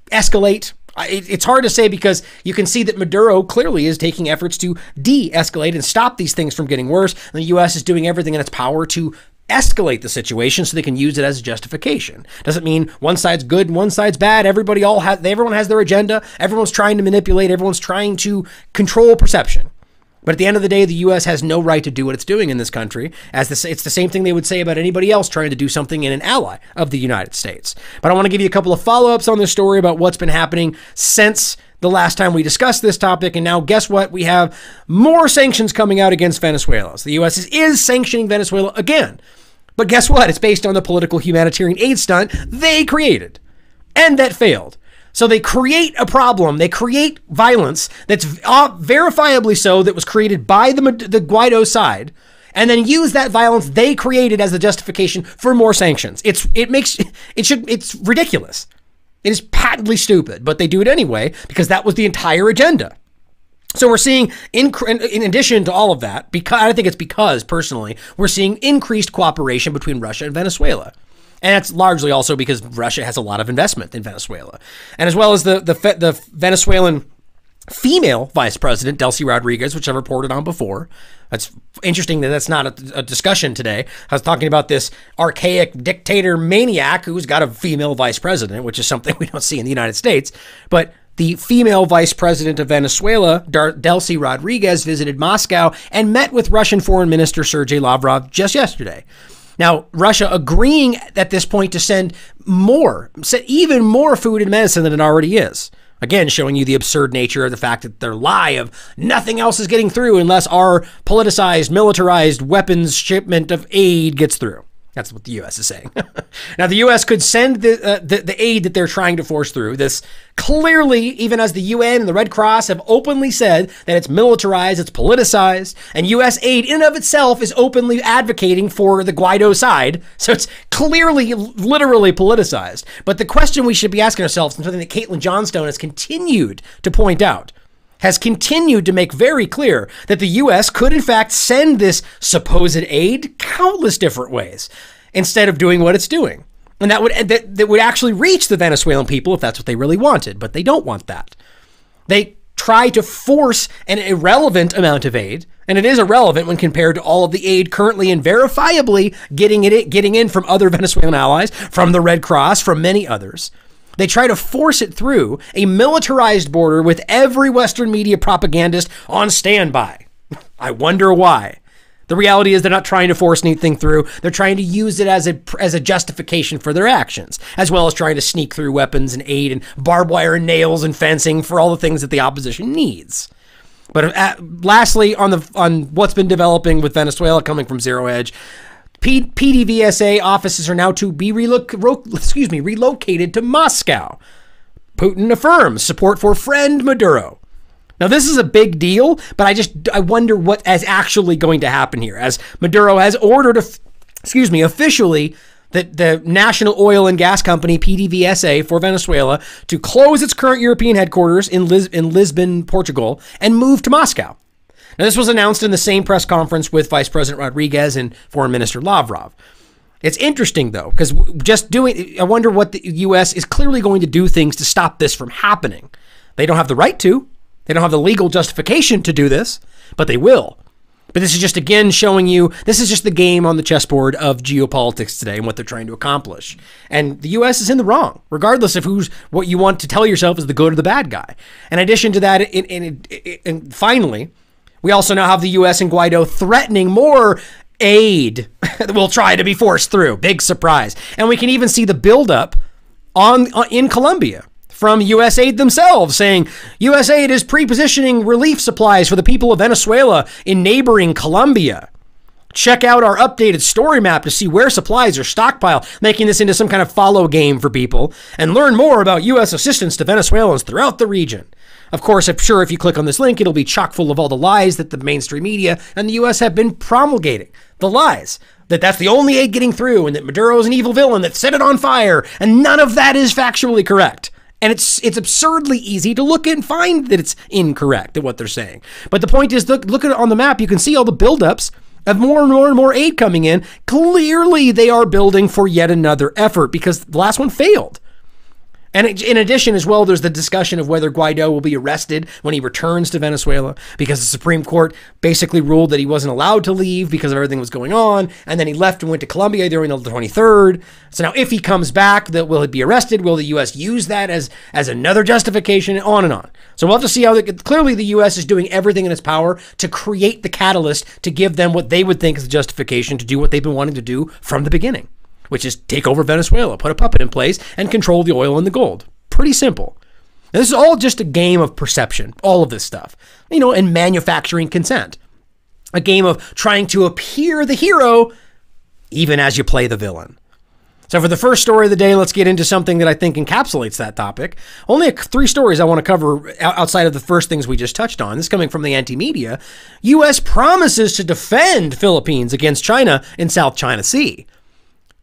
escalate. It's hard to say, because you can see that Maduro clearly is taking efforts to de-escalate and stop these things from getting worse. And the U.S. is doing everything in its power to escalate the situation so they can use it as a justification. Doesn't mean one side's good and one side's bad. Everyone has their agenda. Everyone's trying to manipulate. Everyone's trying to control perception. But at the end of the day, the U.S. has no right to do what it's doing in this country. It's the same thing they would say about anybody else trying to do something in an ally of the United States. But I want to give you a couple of follow-ups on this story about what's been happening since the last time we discussed this topic. And now, guess what? We have more sanctions coming out against Venezuela. So the U.S. is sanctioning Venezuela again. But guess what? It's based on the political humanitarian aid stunt they created, and that failed. So they create a problem. They create violence that's verifiably so, that was created by the Guaido side, and then use that violence they created as the justification for more sanctions. It's ridiculous. It is patently stupid, but they do it anyway because that was the entire agenda. So we're seeing, in addition to all of that, because personally, we're seeing increased cooperation between Russia and Venezuela. And that's largely also because Russia has a lot of investment in Venezuela. And as well as the Venezuelan female vice president, Delcy Rodriguez, which I've reported on before. That's interesting that that's not a discussion today. I was talking about this archaic dictator maniac who's got a female vice president, which is something we don't see in the United States. But the female vice president of Venezuela, Delcy Rodriguez, visited Moscow and met with Russian Foreign Minister Sergei Lavrov just yesterday. Now, Russia agreeing at this point to send even more food and medicine than it already is. Again, showing you the absurd nature of the fact that their lie of nothing else is getting through unless our politicized, militarized weapons shipment of aid gets through. That's what the U.S. is saying. Now, the U.S. could send the aid that they're trying to force through. This clearly, even as the UN and the Red Cross have openly said that it's militarized, it's politicized, and U.S. aid in and of itself is openly advocating for the Guaido side. So it's clearly, literally politicized. But the question we should be asking ourselves, and something that Caitlin Johnstone has continued to point out, has continued to make very clear that the U.S. could, in fact, send this supposed aid countless different ways instead of doing what it's doing. And that would actually reach the Venezuelan people if that's what they really wanted. But they don't want that. They try to force an irrelevant amount of aid, and it is irrelevant when compared to all of the aid currently and verifiably getting in from other Venezuelan allies, from the Red Cross, from many others. They try to force it through a militarized border with every Western media propagandist on standby. I wonder why. The reality is they're not trying to force anything through. They're trying to use it as a justification for their actions, as well as trying to sneak through weapons and aid and barbed wire and nails and fencing for all the things that the opposition needs. But lastly, on what's been developing with Venezuela coming from Zero Hedge, PDVSA offices are now to be relocated to Moscow. Putin affirms support for friend Maduro. Now, this is a big deal, but I wonder what is actually going to happen here, as Maduro has ordered, officially the national oil and gas company, PDVSA, for Venezuela to close its current European headquarters in Lisbon, Portugal, and move to Moscow. Now, this was announced in the same press conference with Vice President Rodriguez and Foreign Minister Lavrov. It's interesting, though, because I wonder what the U.S. is clearly going to do things to stop this from happening. They don't have the right to. They don't have the legal justification to do this, but they will. But this is just, again, showing you, this is just the game on the chessboard of geopolitics today and what they're trying to accomplish. And the U.S. is in the wrong, regardless of what you want to tell yourself is the good or the bad guy. In addition to that, and finally, we also now have the U.S. and Guaido threatening more aid that will try to be forced through. Big surprise. And we can even see the buildup in Colombia from USAID themselves, saying USAID is pre-positioning relief supplies for the people of Venezuela in neighboring Colombia. Check out our updated story map to see where supplies are stockpiled, making this into some kind of follow game for people, and learn more about U.S. assistance to Venezuelans throughout the region. Of course, I'm sure if you click on this link, it'll be chock full of all the lies that the mainstream media and the U.S. have been promulgating. The lies. That's the only aid getting through, and that Maduro is an evil villain that set it on fire, and none of that is factually correct. And it's absurdly easy to look and find that it's incorrect at what they're saying. But the point is, look at it on the map. You can see all the buildups of more and more and more aid coming in. Clearly, they are building for yet another effort because the last one failed. And in addition, as well, there's the discussion of whether Guaido will be arrested when he returns to Venezuela, because the Supreme Court basically ruled that he wasn't allowed to leave because of everything that was going on. And then he left and went to Colombia during the 23rd. So now if he comes back, will he be arrested? Will the U.S. use that as another justification? And on and on. So we'll have to see how clearly the U.S. is doing everything in its power to create the catalyst to give them what they would think is the justification to do what they've been wanting to do from the beginning, which is take over Venezuela, put a puppet in place, and control the oil and the gold. Pretty simple. Now, this is all just a game of perception, all of this stuff, and manufacturing consent. A game of trying to appear the hero, even as you play the villain. So for the first story of the day, let's get into something that I think encapsulates that topic. Only 3 stories I want to cover outside of the first things we just touched on. This is coming from the anti-media. U.S. promises to defend Philippines against China in South China Sea.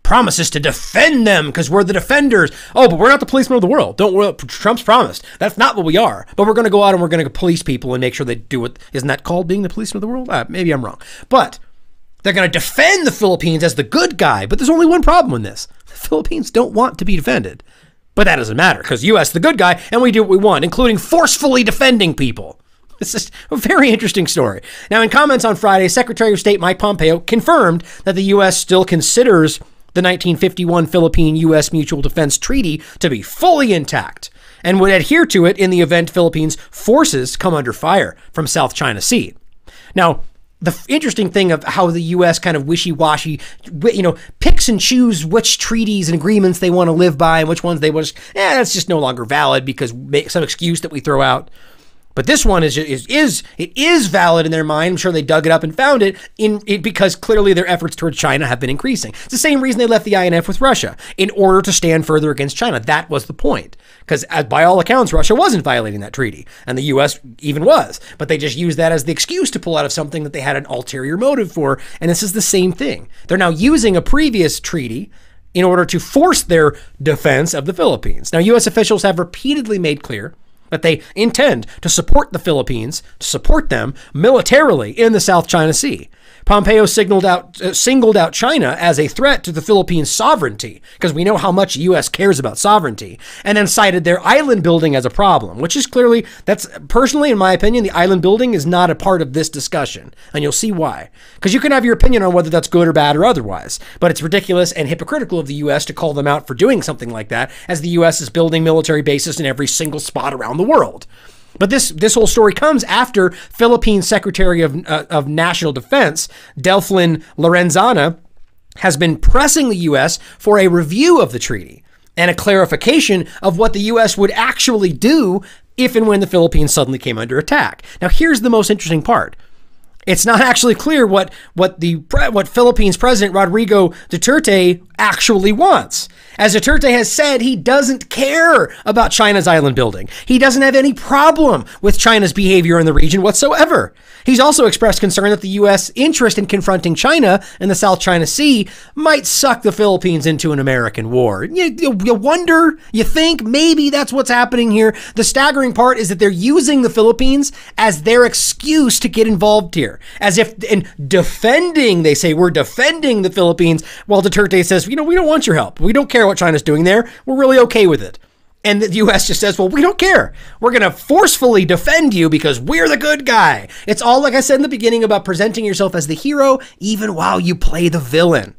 Promises to defend them because we're the defenders. Oh, but we're not the policemen of the world. Trump's promised. That's not what we are. But we're going to go out and we're going to police people and make sure they do it. Isn't that called being the policeman of the world? Maybe I'm wrong. But they're going to defend the Philippines as the good guy. But there's only one problem in this. The Philippines don't want to be defended. But that doesn't matter because U.S. the good guy and we do what we want, including forcefully defending people. It's just a very interesting story. Now, in comments on Friday, Secretary of State Mike Pompeo confirmed that the U.S. still considers the 1951 Philippine-U.S. Mutual Defense Treaty to be fully intact and would adhere to it in the event Philippines forces come under fire from South China Sea. Now, interesting thing of how the U.S. kind of wishy-washy, picks and choose which treaties and agreements they want to live by and which ones they want. It's just no longer valid because some excuse that we throw out. But this one is valid in their mind. I'm sure they dug it up and found it because clearly their efforts towards China have been increasing. It's the same reason they left the INF with Russia, in order to stand further against China. That was the point. Because by all accounts, Russia wasn't violating that treaty, and the U.S. even was. But they just used that as the excuse to pull out of something that they had an ulterior motive for. And this is the same thing. They're now using a previous treaty in order to force their defense of the Philippines. Now, U.S. officials have repeatedly made clear that they intend to support the Philippines, to support them militarily in the South China Sea. Pompeo singled out China as a threat to the Philippines' sovereignty, because we know how much the U.S. cares about sovereignty, and then cited their island building as a problem, which is clearly, that's personally, in my opinion, the island building is not a part of this discussion, and you'll see why. Because you can have your opinion on whether that's good or bad or otherwise, but it's ridiculous and hypocritical of the U.S. to call them out for doing something like that, as the U.S. is building military bases in every single spot around the world. But this whole story comes after Philippine Secretary of National Defense, Delfin Lorenzana, has been pressing the U.S. for a review of the treaty and a clarification of what the U.S. would actually do if and when the Philippines suddenly came under attack. Now, here's the most interesting part. It's not actually clear what Philippines President Rodrigo Duterte actually wants. As Duterte has said, he doesn't care about China's island building. He doesn't have any problem with China's behavior in the region whatsoever. He's also expressed concern that the U.S. interest in confronting China in the South China Sea might suck the Philippines into an American war. You wonder, you think maybe that's what's happening here. The staggering part is that they're using the Philippines as their excuse to get involved here. As if in defending, they say, we're defending the Philippines, while Duterte says, we don't want your help. We don't care what China's doing there. We're really okay with it. And the U.S. just says, well, we don't care. We're going to forcefully defend you because we're the good guy. It's all, like I said in the beginning, about presenting yourself as the hero, even while you play the villain.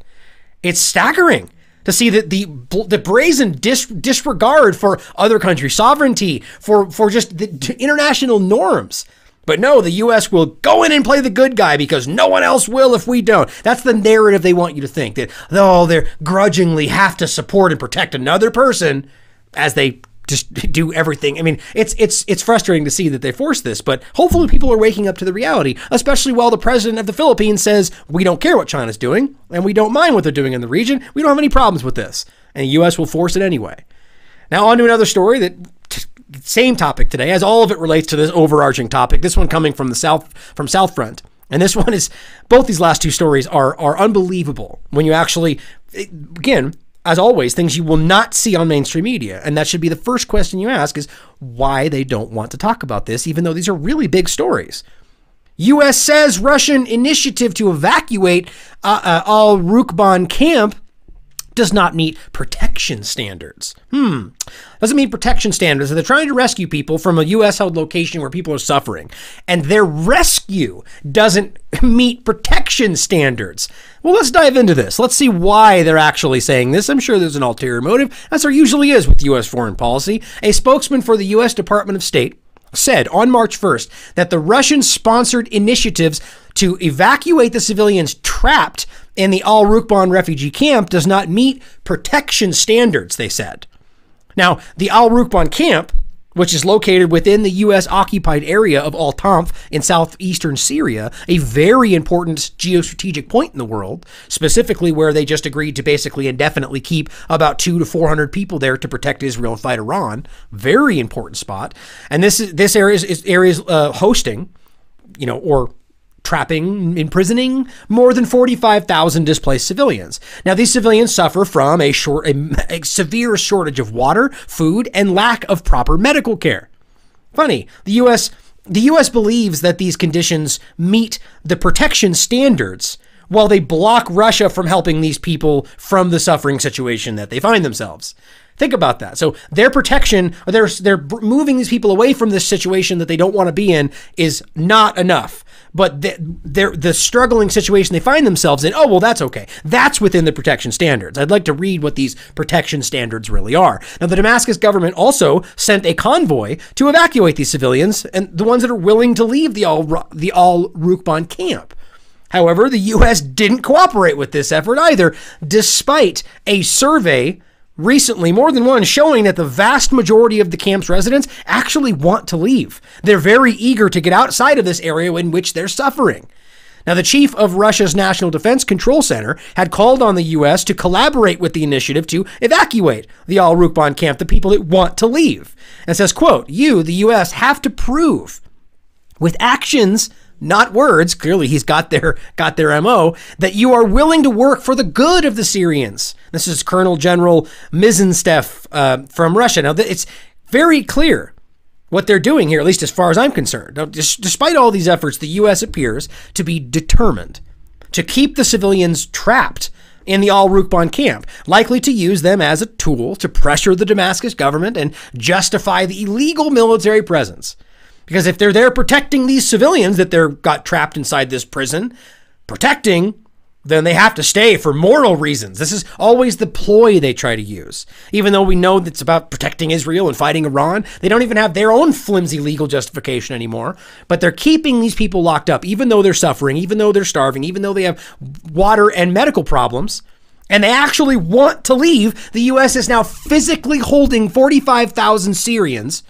It's staggering to see that the brazen disregard for other countries' sovereignty, for just the international norms. But no, the U.S. will go in and play the good guy because no one else will if we don't. That's the narrative they want you to think, that, oh, they grudgingly have to support and protect another person as they just do everything. I mean, it's frustrating to see that they force this, but hopefully people are waking up to the reality, especially while the president of the Philippines says, we don't care what China's doing, and we don't mind what they're doing in the region. We don't have any problems with this. And the U.S. will force it anyway. Now on to another story that... Same topic today, as all of it relates to this overarching topic. This one coming from the South Front. And this one is, both these last two stories are unbelievable when you actually, again, as always, things you will not see on mainstream media. And that should be the first question you ask, is why they don't want to talk about this, even though these are really big stories. U.S. says Russian initiative to evacuate Al-Rukban camp does not meet protection standards. Doesn't meet protection standards. They're trying to rescue people from a U.S.-held location where people are suffering, and their rescue doesn't meet protection standards. Well, let's dive into this. Let's see why they're actually saying this. I'm sure there's an ulterior motive, as there usually is with U.S. foreign policy. A spokesman for the U.S. Department of State said on March 1st that the Russian-sponsored initiatives to evacuate the civilians trapped in the Al-Rukban refugee camp does not meet protection standards, they said. Now, the Al-Rukban camp, which is located within the U.S.-occupied area of Al-Tanf in southeastern Syria, a very important geostrategic point in the world, specifically where they just agreed to basically indefinitely keep about 200 to 400 people there to protect Israel and fight Iran. Very important spot. And this area is hosting, or trapping, imprisoning more than 45,000 displaced civilians. Now, these civilians suffer from a severe shortage of water, food, and lack of proper medical care. Funny, the U.S. believes that these conditions meet the protection standards, while they block Russia from helping these people from the suffering situation that they find themselves. Think about that. So their protection, or they're moving these people away from this situation that they don't want to be in, is not enough. But the struggling situation they find themselves in, oh, well, that's okay. That's within the protection standards. I'd like to read what these protection standards really are. Now, the Damascus government also sent a convoy to evacuate these civilians, and the ones that are willing to leave the Al-Rukban camp. However, the U.S. didn't cooperate with this effort either, despite a survey recently, more than one, showing that the vast majority of the camp's residents actually want to leave. They're very eager to get outside of this area in which they're suffering. Now, the chief of Russia's National Defense Control Center had called on the U.S. to collaborate with the initiative to evacuate the Al-Rukban camp, the people that want to leave. And says, quote, "You, the U.S., have to prove with actions, not words," clearly he's got their MO, "that you are willing to work for the good of the Syrians." This is Colonel General Mizenstev from Russia. Now, it's very clear what they're doing here, at least as far as I'm concerned. Now, despite all these efforts, the U.S. appears to be determined to keep the civilians trapped in the Al-Rukban camp, likely to use them as a tool to pressure the Damascus government and justify the illegal military presence. Because if they're there protecting these civilians that they're got trapped inside this prison, protecting, then they have to stay for moral reasons. This is always the ploy they try to use. Even though we know that it's about protecting Israel and fighting Iran, they don't even have their own flimsy legal justification anymore. But they're keeping these people locked up, even though they're suffering, even though they're starving, even though they have water and medical problems. And they actually want to leave. The U.S. is now physically holding 45,000 Syrians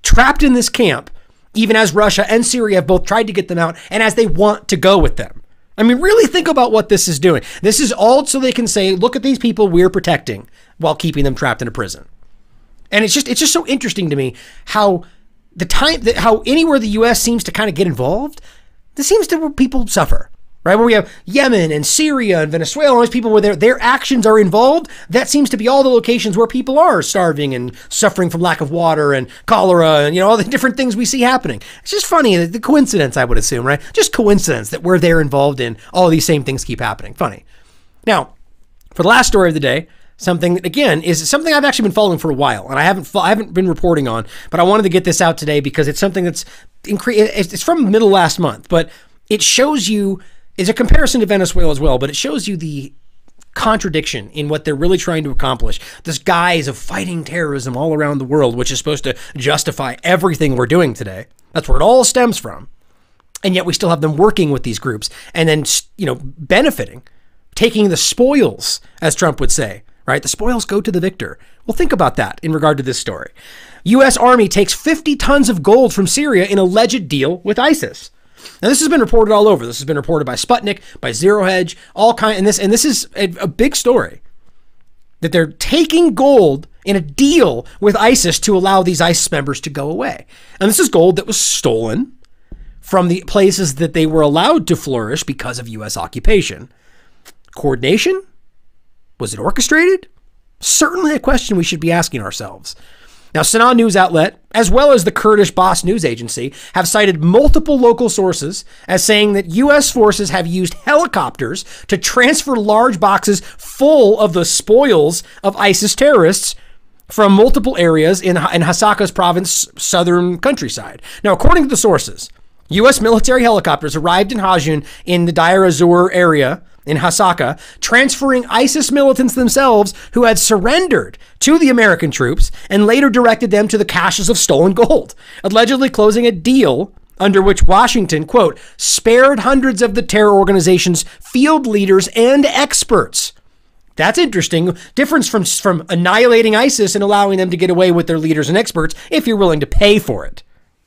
trapped in this camp, even as Russia and Syria have both tried to get them out and as they want to go with them. I mean, really think about what this is doing. This is all so they can say, look at these people we're protecting while keeping them trapped in a prison. And it's just so interesting to me how how anywhere the U.S. seems to kind of get involved, this seems to where people suffer. Right, where we have Yemen and Syria and Venezuela, all these people where their actions are involved, that seems to be all the locations where people are starving and suffering from lack of water and cholera and, all the different things we see happening. It's just funny, the coincidence, I would assume, right? Just coincidence that where they're involved in, all these same things keep happening. Funny. Now, for the last story of the day, something that, again, is something I've actually been following for a while, and I haven't been reporting on, but I wanted to get this out today because it's something that's it's from middle last month, but it shows you. It's a comparison to Venezuela as well, but it shows you the contradiction in what they're really trying to accomplish. This guise of fighting terrorism all around the world, which is supposed to justify everything we're doing today. That's where it all stems from. And yet we still have them working with these groups and then, benefiting, taking the spoils, as Trump would say, right? The spoils go to the victor. Well, think about that in regard to this story. U.S. Army takes 50 tons of gold from Syria in alleged deal with ISIS. Now, this has been reported all over. This has been reported by Sputnik, by Zero Hedge, and this is a big story. That they're taking gold in a deal with ISIS to allow these ISIS members to go away. And this is gold that was stolen from the places that they were allowed to flourish because of U.S. occupation. Coordination? Was it orchestrated? Certainly a question we should be asking ourselves. Now, Sanaa news outlet, as well as the Kurdish Bas news agency, have cited multiple local sources as saying that U.S. forces have used helicopters to transfer large boxes full of the spoils of ISIS terrorists from multiple areas in Hasaka's province, southern countryside. Now, according to the sources, U.S. military helicopters arrived in Hajun in the Deir ez-Zor area in Hasaka, transferring ISIS militants themselves who had surrendered to the American troops and later directed them to the caches of stolen gold, allegedly closing a deal under which Washington, quote, spared hundreds of the terror organization's field leaders and experts. That's interesting. Difference from annihilating ISIS and allowing them to get away with their leaders and experts if you're willing to pay for it.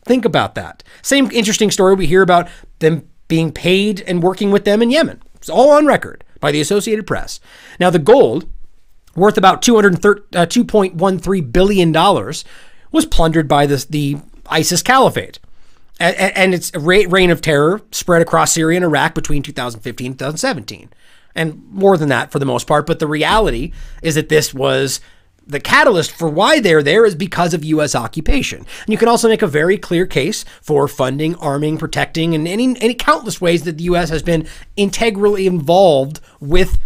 Think about that. Same interesting story we hear about them being paid and working with them in Yemen. It's all on record by the Associated Press. Now, the gold, worth about $2.13 billion, was plundered by the ISIS caliphate. And its reign of terror spread across Syria and Iraq between 2015 and 2017. And more than that for the most part. But the reality is that this was the catalyst for why they're there is because of U.S. occupation. And you can also make a very clear case for funding, arming, protecting, and any countless ways that the U.S. has been integrally involved with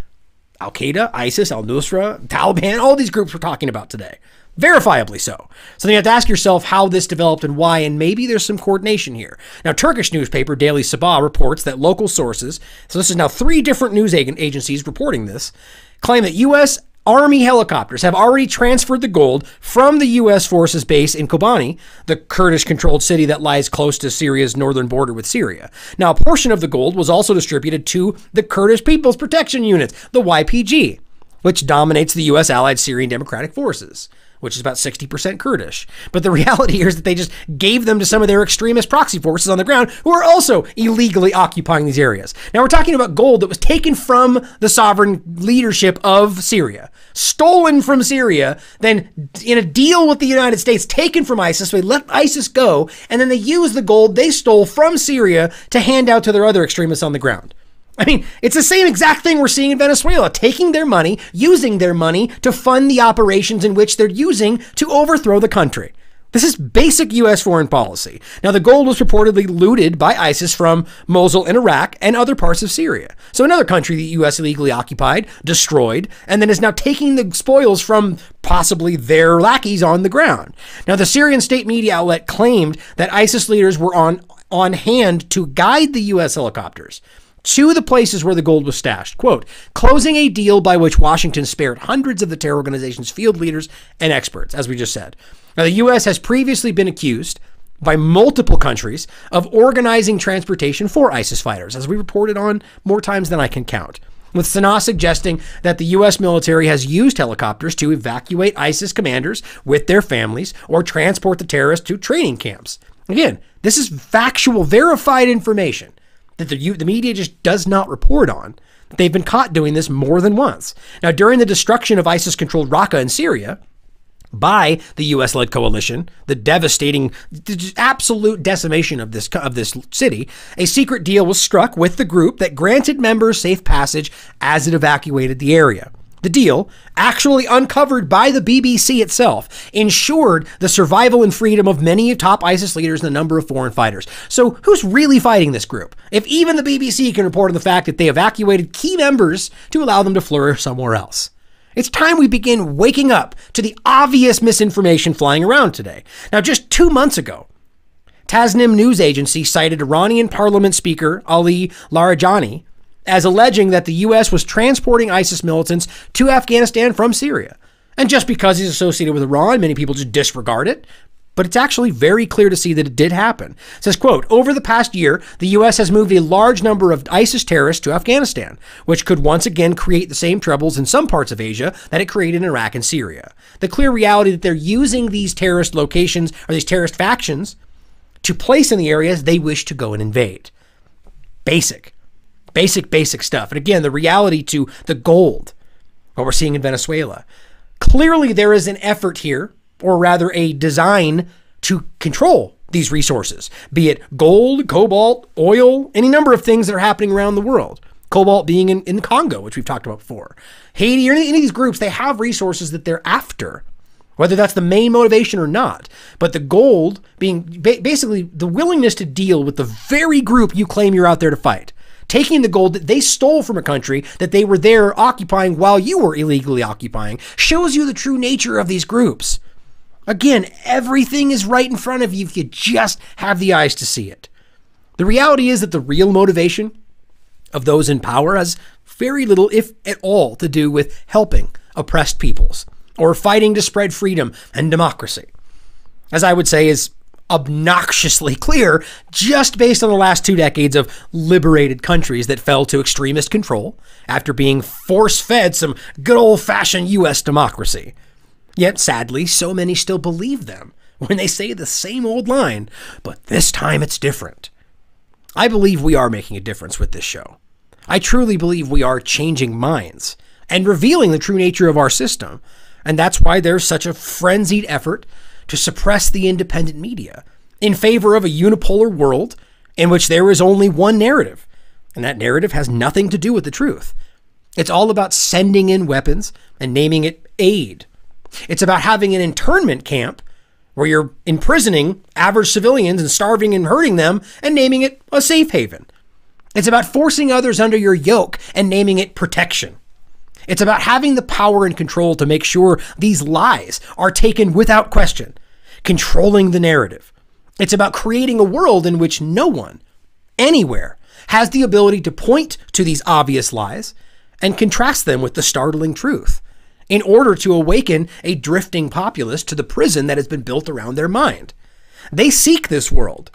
Al-Qaeda, ISIS, Al-Nusra, Taliban, all these groups we're talking about today. Verifiably so. So then you have to ask yourself how this developed and why, and maybe there's some coordination here. Now, Turkish newspaper Daily Sabah reports that local sources, so this is now 3 different news agencies reporting this, claim that U.S. Army helicopters have already transferred the gold from the U.S. forces base in Kobani, the Kurdish-controlled city that lies close to Syria's northern border with Syria. Now, a portion of the gold was also distributed to the Kurdish People's Protection Unit, the YPG, which dominates the U.S. allied Syrian Democratic Forces, which is about 60% Kurdish. But the reality here is that they just gave them to some of their extremist proxy forces on the ground who are also illegally occupying these areas. Now we're talking about gold that was taken from the sovereign leadership of Syria, stolen from Syria, then in a deal with the United States, taken from ISIS. So they let ISIS go, and then they use the gold they stole from Syria to hand out to their other extremists on the ground. I mean, it's the same exact thing we're seeing in Venezuela, taking their money, using their money to fund the operations in which they're using to overthrow the country. This is basic U.S. foreign policy. Now, the gold was reportedly looted by ISIS from Mosul in Iraq and other parts of Syria. So another country the U.S. illegally occupied, destroyed, and then is now taking the spoils from possibly their lackeys on the ground. Now, the Syrian state media outlet claimed that ISIS leaders were on hand to guide the U.S. helicopters to the places where the gold was stashed. Quote, closing a deal by which Washington spared hundreds of the terror organization's field leaders and experts, as we just said. Now, the U.S. has previously been accused by multiple countries of organizing transportation for ISIS fighters, as we reported on more times than I can count, with Sanaa suggesting that the U.S. military has used helicopters to evacuate ISIS commanders with their families or transport the terrorists to training camps. Again, this is factual, verified information that the media just does not report on. They've been caught doing this more than once. Now, during the destruction of ISIS-controlled Raqqa in Syria by the U.S.-led coalition, the devastating, absolute decimation of this city, a secret deal was struck with the group that granted members safe passage as it evacuated the area. The deal, actually uncovered by the BBC itself, ensured the survival and freedom of many top ISIS leaders and a number of foreign fighters. So who's really fighting this group? If even the BBC can report on the fact that they evacuated key members to allow them to flourish somewhere else. It's time we begin waking up to the obvious misinformation flying around today. Now, just 2 months ago, Tasnim news agency cited Iranian parliament speaker Ali Larijani as alleging that the U.S. was transporting ISIS militants to Afghanistan from Syria. And just because he's associated with Iran, many people just disregard it. But it's actually very clear to see that it did happen. It says, quote, over the past year, the U.S. has moved a large number of ISIS terrorists to Afghanistan, which could once again create the same troubles in some parts of Asia that it created in Iraq and Syria. The clear reality that they're using these terrorist locations or these terrorist factions to place in the areas they wish to go and invade. Basic stuff. And again, the reality to the gold, what we're seeing in Venezuela. Clearly, there is an effort here, or rather a design to control these resources, be it gold, cobalt, oil, any number of things that are happening around the world. Cobalt being in Congo, which we've talked about before. Haiti, or any of these groups, they have resources that they're after, whether that's the main motivation or not. But the gold being basically the willingness to deal with the very group you claim you're out there to fight. Taking the gold that they stole from a country that they were there occupying while you were illegally occupying shows you the true nature of these groups. Again, everything is right in front of you if you just have the eyes to see it. The reality is that the real motivation of those in power has very little, if at all, to do with helping oppressed peoples or fighting to spread freedom and democracy. As I would say is obnoxiously clear just based on the last 2 decades of liberated countries that fell to extremist control after being force-fed some good old-fashioned U.S. democracy. Yet, sadly, so many still believe them when they say the same old line, but this time it's different. I believe we are making a difference with this show. I truly believe we are changing minds and revealing the true nature of our system, and that's why there's such a frenzied effort to suppress the independent media in favor of a unipolar world in which there is only one narrative, and that narrative has nothing to do with the truth. It's all about sending in weapons and naming it aid. It's about having an internment camp where you're imprisoning average civilians and starving and hurting them and naming it a safe haven. It's about forcing others under your yoke and naming it protection. It's about having the power and control to make sure these lies are taken without question, controlling the narrative. It's about creating a world in which no one, anywhere, has the ability to point to these obvious lies and contrast them with the startling truth. in order to awaken a drifting populace to the prison that has been built around their mind. They seek this world.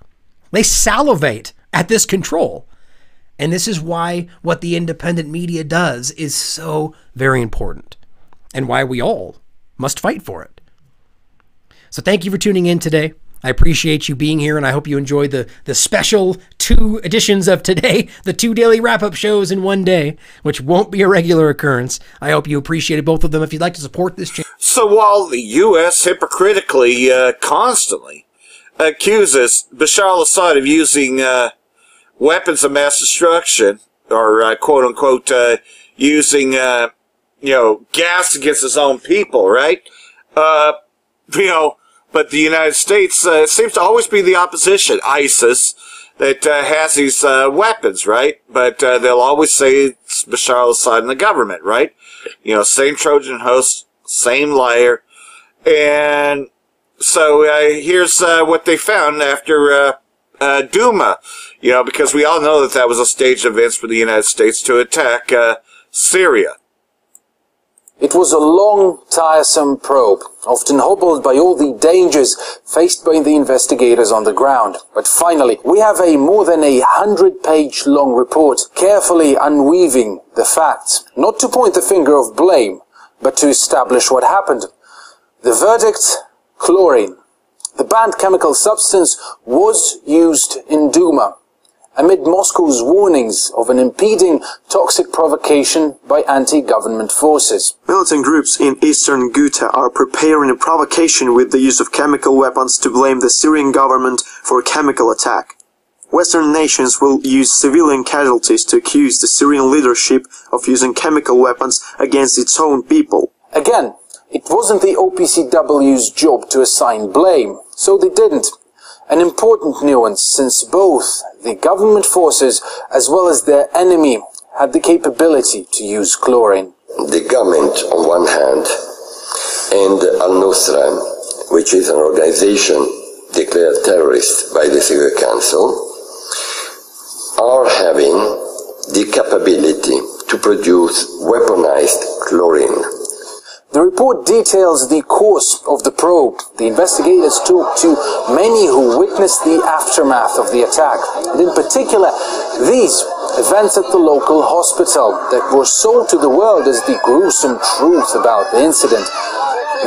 They salivate at this control. And this is why what the independent media does is so very important, and why we all must fight for it. So thank you for tuning in today. I appreciate you being here, and I hope you enjoyed the special 2 editions of today, the 2 daily wrap-up shows in one day, which won't be a regular occurrence. I hope you appreciated both of them. If you'd like to support this channel. So while the U.S. hypocritically constantly accuses Bashar al-Assad of using weapons of mass destruction, or quote-unquote using, gas against his own people, right? But the United States seems to always be the opposition, ISIS, that has these weapons, right? But they'll always say it's Bashar al-Assad and the government, right? Same Trojan host, same liar. And so here's what they found after Duma, because we all know that was a staged event for the United States to attack Syria. It was a long, tiresome probe, often hobbled by all the dangers faced by the investigators on the ground. But finally, we have a more than 100-page long report, carefully unweaving the facts, not to point the finger of blame, but to establish what happened. The verdict: chlorine. The banned chemical substance was used in Duma, amid Moscow's warnings of an impending toxic provocation by anti-government forces. Militant groups in eastern Ghouta are preparing a provocation with the use of chemical weapons to blame the Syrian government for a chemical attack. Western nations will use civilian casualties to accuse the Syrian leadership of using chemical weapons against its own people. Again, it wasn't the OPCW's job to assign blame, so they didn't. An important nuance, since both the government forces as well as their enemy had the capability to use chlorine. The government on one hand and Al-Nusra, which is an organization declared terrorist by the Security Council, are having the capability to produce weaponized chlorine. The report details the course of the probe. The investigators talked to many who witnessed the aftermath of the attack, and in particular, these events at the local hospital that were sold to the world as the gruesome truth about the incident.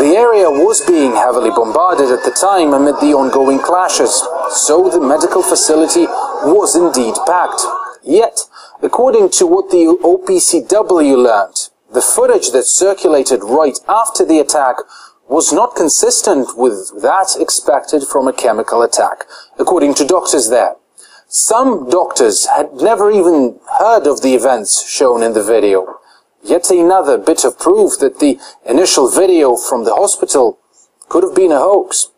The area was being heavily bombarded at the time amid the ongoing clashes, so the medical facility was indeed packed. Yet, according to what the OPCW learned, the footage that circulated right after the attack was not consistent with that expected from a chemical attack, according to doctors there. Some doctors had never even heard of the events shown in the video. Yet another bit of proof that the initial video from the hospital could have been a hoax.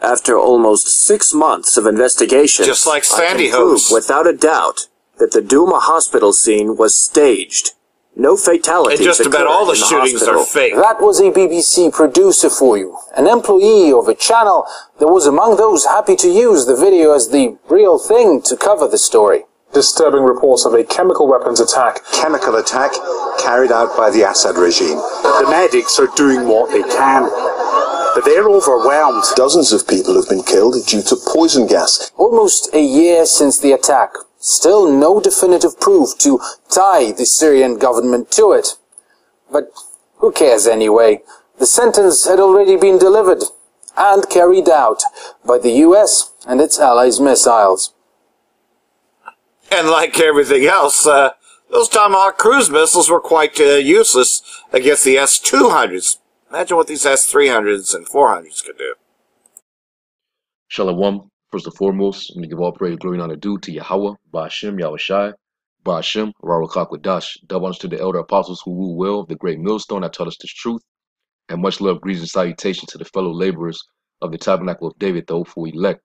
After almost 6 months of investigation, just like Sandy I can prove hoax, without a doubt that the Duma hospital scene was staged. No fatalities. And just about all the shootings are fake. That was a BBC producer for you, an employee of a channel that was among those happy to use the video as the real thing to cover the story. Disturbing reports of a chemical weapons attack. Chemical attack carried out by the Assad regime. The medics are doing what they can, but they're overwhelmed. Dozens of people have been killed due to poison gas. Almost a year since the attack. Still no definitive proof to tie the Syrian government to it. But who cares anyway? The sentence had already been delivered and carried out by the US and its allies' missiles. And like everything else, those Tomahawk cruise missiles were quite useless against the S-200s. Imagine what these S-300s and 400s could do. Shalom. First and foremost, I'm going to give all praise, glory, and honor due to Yahweh, Ba'ashem, Yahushai, Ba'ashem, Rarukakwadash. Double honors to the elder apostles who rule well of the great millstone that taught us this truth. And much love, greetings, and salutation to the fellow laborers of the tabernacle of David, the hopeful elect.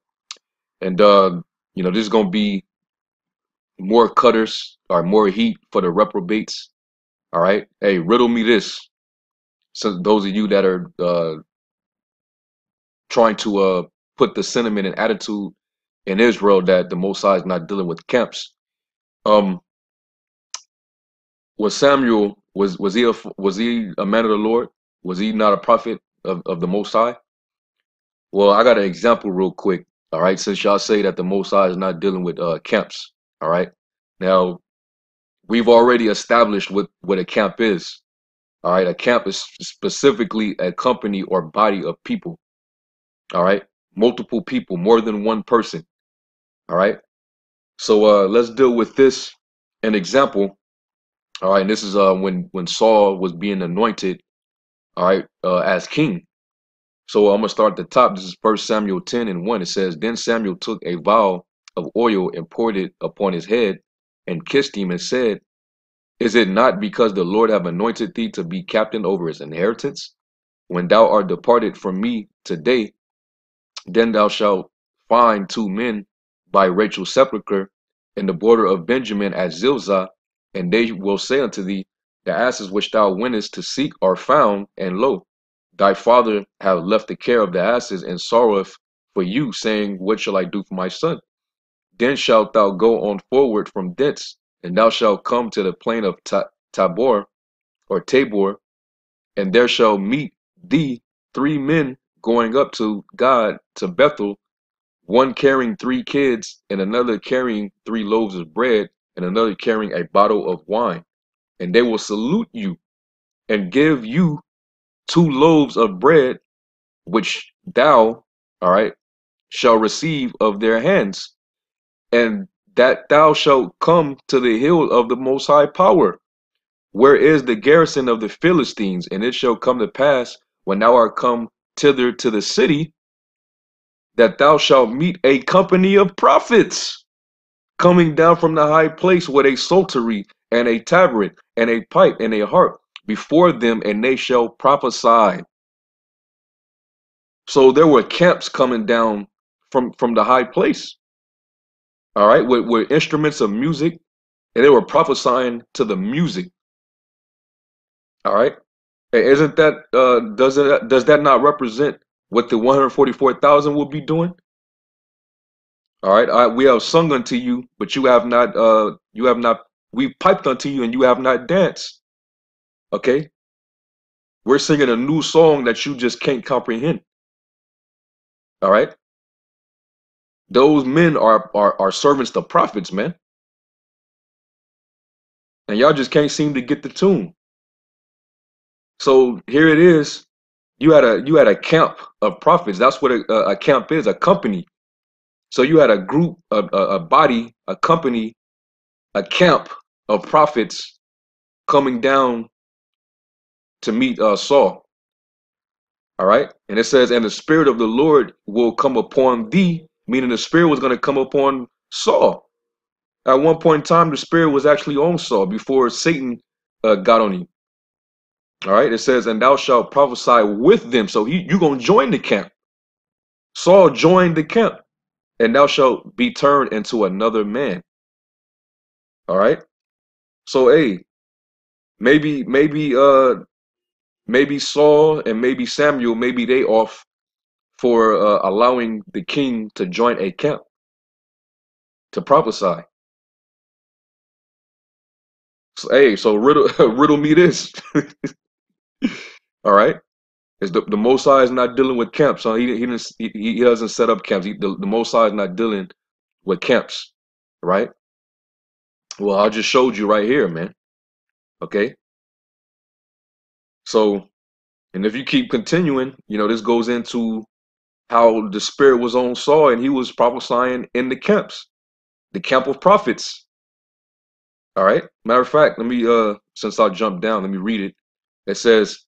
And, this is going to be more cutters, or more heat for the reprobates. All right? Hey, riddle me this. So those of you that are trying to put the sentiment and attitude in Israel that the Most High is not dealing with camps. Was Samuel was he a man of the Lord? Was he not a prophet of the Most High? Well, I got an example real quick. All right, since y'all say that the Most High is not dealing with camps. All right, now we've already established what a camp is. All right, a camp is specifically a company or body of people. All right, multiple people, more than one person. All right, so let's deal with this. An example. All right, and this is when Saul was being anointed. All right, as king. So I'm gonna start at the top. This is 1 Samuel 10:1. It says, "Then Samuel took a vial of oil and poured it upon his head, and kissed him, and said, Is it not because the Lord have anointed thee to be captain over his inheritance? When thou art departed from me today, then thou shalt find 2 men by Rachel's sepulchre in the border of Benjamin at Zilzah, and they will say unto thee, The asses which thou wentest to seek are found, and lo, thy father have left the care of the asses, and sorroweth for you, saying, What shall I do for my son? Then shalt thou go on forward from thence, and thou shalt come to the plain of Tabor, or Tabor, and there shall meet thee 3 men going up to God to Bethel, one carrying 3 kids, and another carrying 3 loaves of bread, and another carrying a bottle of wine. And they will salute you, and give you 2 loaves of bread, which thou, all right, shall receive of their hands, and that thou shalt come to the hill of the Most High Power, where is the garrison of the Philistines, and it shall come to pass, when thou art come thither to the city, that thou shalt meet a company of prophets coming down from the high place with a psaltery and a tabret and a pipe and a harp before them, and they shall prophesy. So there were camps coming down from the high place, all right, with instruments of music, and they were prophesying to the music, all right. Isn't that does that not represent what the 144,000 will be doing? All right, we have sung unto you, but you have not. We piped unto you, and you have not danced. Okay, we're singing a new song that you just can't comprehend. All right, those men are servants to prophets, man, and y'all just can't seem to get the tune. So here it is. You had a camp of prophets. That's what a camp is, a company. So you had a group, a body, a company, a camp of prophets coming down to meet Saul. All right. And it says, and the Spirit of the Lord will come upon thee, meaning the Spirit was going to come upon Saul. At one point in time, the Spirit was actually on Saul before Satan got on him. All right. It says, and thou shalt prophesy with them. So you're going to join the camp. Saul joined the camp, and thou shalt be turned into another man. All right. So, hey, maybe Saul and maybe Samuel, maybe they off for allowing the king to join a camp to prophesy. So, hey, so riddle me this. All right, is the Most High is not dealing with camps. So he doesn't set up camps. The Most High is not dealing with camps, right? Well, I just showed you right here, man. Okay. So, and if you keep continuing, this goes into how the Spirit was on Saul, and he was prophesying in the camps, the camp of prophets. All right. Matter of fact, let me since I jumped down, let me read it. It says,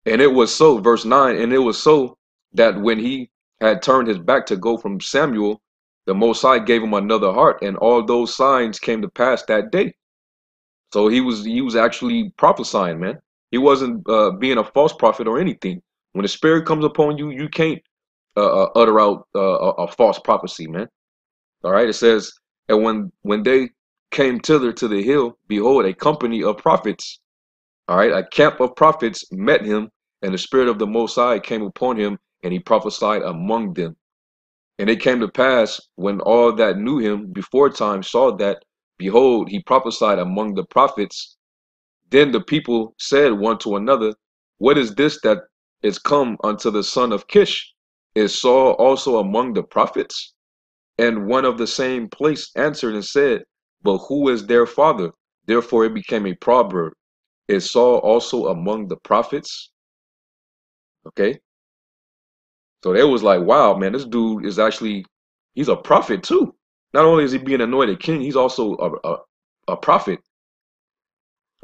and it was so, verse 9, and it was so that when he had turned his back to go from Samuel, the Most High gave him another heart, and all those signs came to pass that day. So he was actually prophesying, man. He wasn't being a false prophet or anything. When the Spirit comes upon you, you can't utter out a false prophecy, man. All right. It says, and when they came thither to the hill, behold, a company of prophets. All right, a camp of prophets met him, and the Spirit of the Most High came upon him, and he prophesied among them. And it came to pass, when all that knew him before time saw that, behold, he prophesied among the prophets. Then the people said one to another, what is this that is come unto the son of Kish? Is Saul also among the prophets? And one of the same place answered and said, but who is their father? Therefore it became a proverb. Is Saul also among the prophets? Okay. So they was like, wow, man, this dude is actually, he's a prophet too. Not only is he being anointed king, he's also a prophet.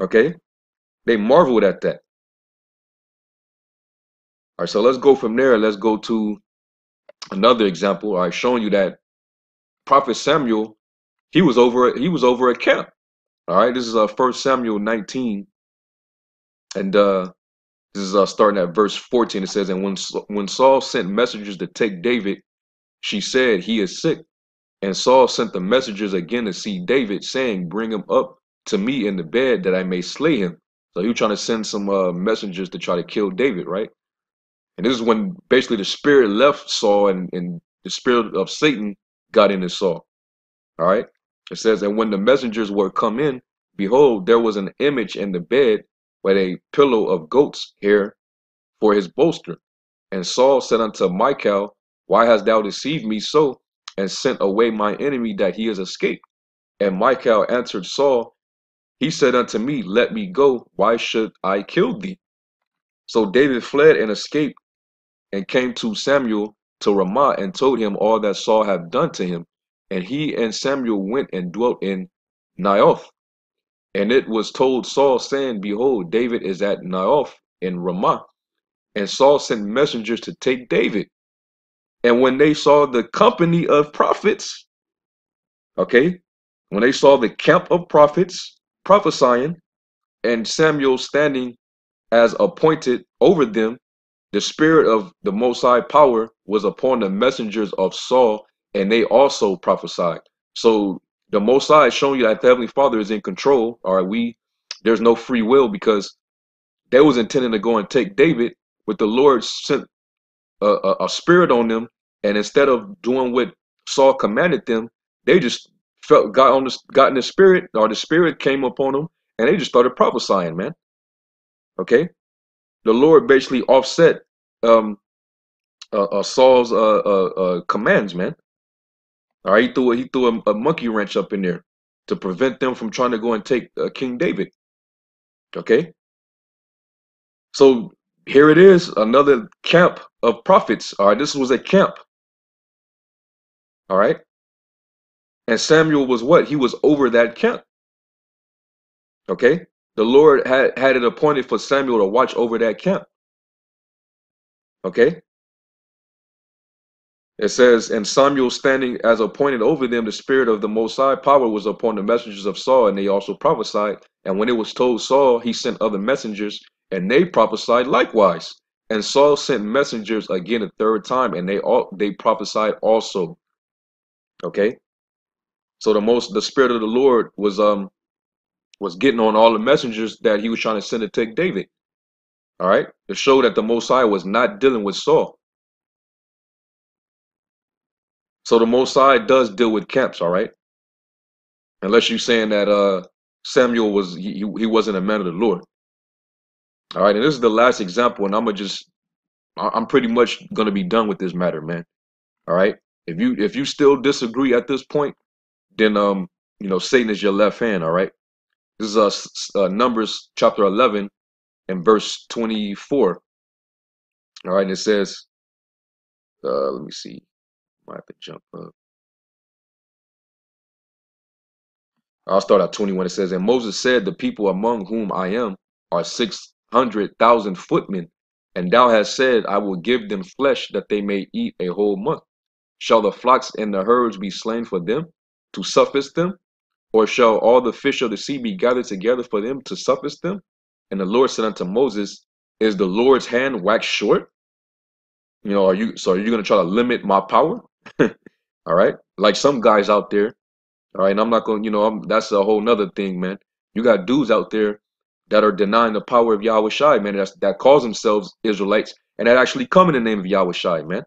Okay. They marveled at that. All right, so let's go from there. Let's go to another example. All right, showing you that Prophet Samuel, he was over a camp. All right, this is 1 Samuel 19, and this is starting at verse 14. It says, and when Saul sent messengers to take David, she said, he is sick. And Saul sent the messengers again to see David, saying, bring him up to me in the bed that I may slay him. So he was trying to send some messengers to try to kill David, right? And this is when basically the spirit left Saul, and the spirit of Satan got into Saul. All right. It says, and when the messengers were come in, behold, there was an image in the bed with a pillow of goat's hair for his bolster. And Saul said unto Michal, why hast thou deceived me so, and sent away my enemy that he is escaped? And Michal answered Saul, he said unto me, let me go. Why should I kill thee? So David fled and escaped, and came to Samuel to Ramah, and told him all that Saul had done to him. And he and Samuel went and dwelt in Naioth. And it was told Saul, saying, behold, David is at Naioth in Ramah. And Saul sent messengers to take David. And when they saw the company of prophets, okay, when they saw the camp of prophets prophesying, and Samuel standing as appointed over them, the spirit of the Most High power was upon the messengers of Saul, and they also prophesied. So the Most High is showing you that the Heavenly Father is in control. All right, there's no free will, because they was intending to go and take David, but the Lord sent a spirit on them, and instead of doing what Saul commanded them, they just got in the spirit, or the spirit came upon them, and they just started prophesying, man. Okay, the Lord basically offset Saul's commands, man. All right, he threw a monkey wrench up in there to prevent them from trying to go and take King David. Okay, so here it is, another camp of prophets. All right, this was a camp. All right, and Samuel was what? He was over that camp. Okay, the Lord had it appointed for Samuel to watch over that camp. Okay. It says, and Samuel standing as appointed over them, the spirit of the Most High power was upon the messengers of Saul, and they also prophesied. And when it was told Saul, he sent other messengers, and they prophesied likewise. And Saul sent messengers again a third time, and they prophesied also. Okay. So the spirit of the Lord was getting on all the messengers that he was trying to send to take David. All right, to show that the Most High was not dealing with Saul. So the Most High does deal with camps, all right? Unless you're saying that Samuel was he wasn't a man of the Lord. All right, and this is the last example, and I'm pretty much gonna be done with this matter, man. All right. If you still disagree at this point, then Satan is your left hand, all right? This is Numbers chapter 11 and verse 24. All right, and it says, let me see. I have to jump up. I'll start at 21. It says, and Moses said, the people among whom I am are 600,000 footmen, and thou hast said, I will give them flesh that they may eat a whole month. Shall the flocks and the herds be slain for them to suffice them? Or shall all the fish of the sea be gathered together for them to suffice them? And the Lord said unto Moses, is the Lord's hand waxed short? Are you going to try to limit my power? All right. Like some guys out there. All right, and I'm not going, that's a whole nother thing, man. You got dudes out there that are denying the power of Yahweh Shai, man, that calls themselves Israelites, and that actually come in the name of Yahweh Shai, man.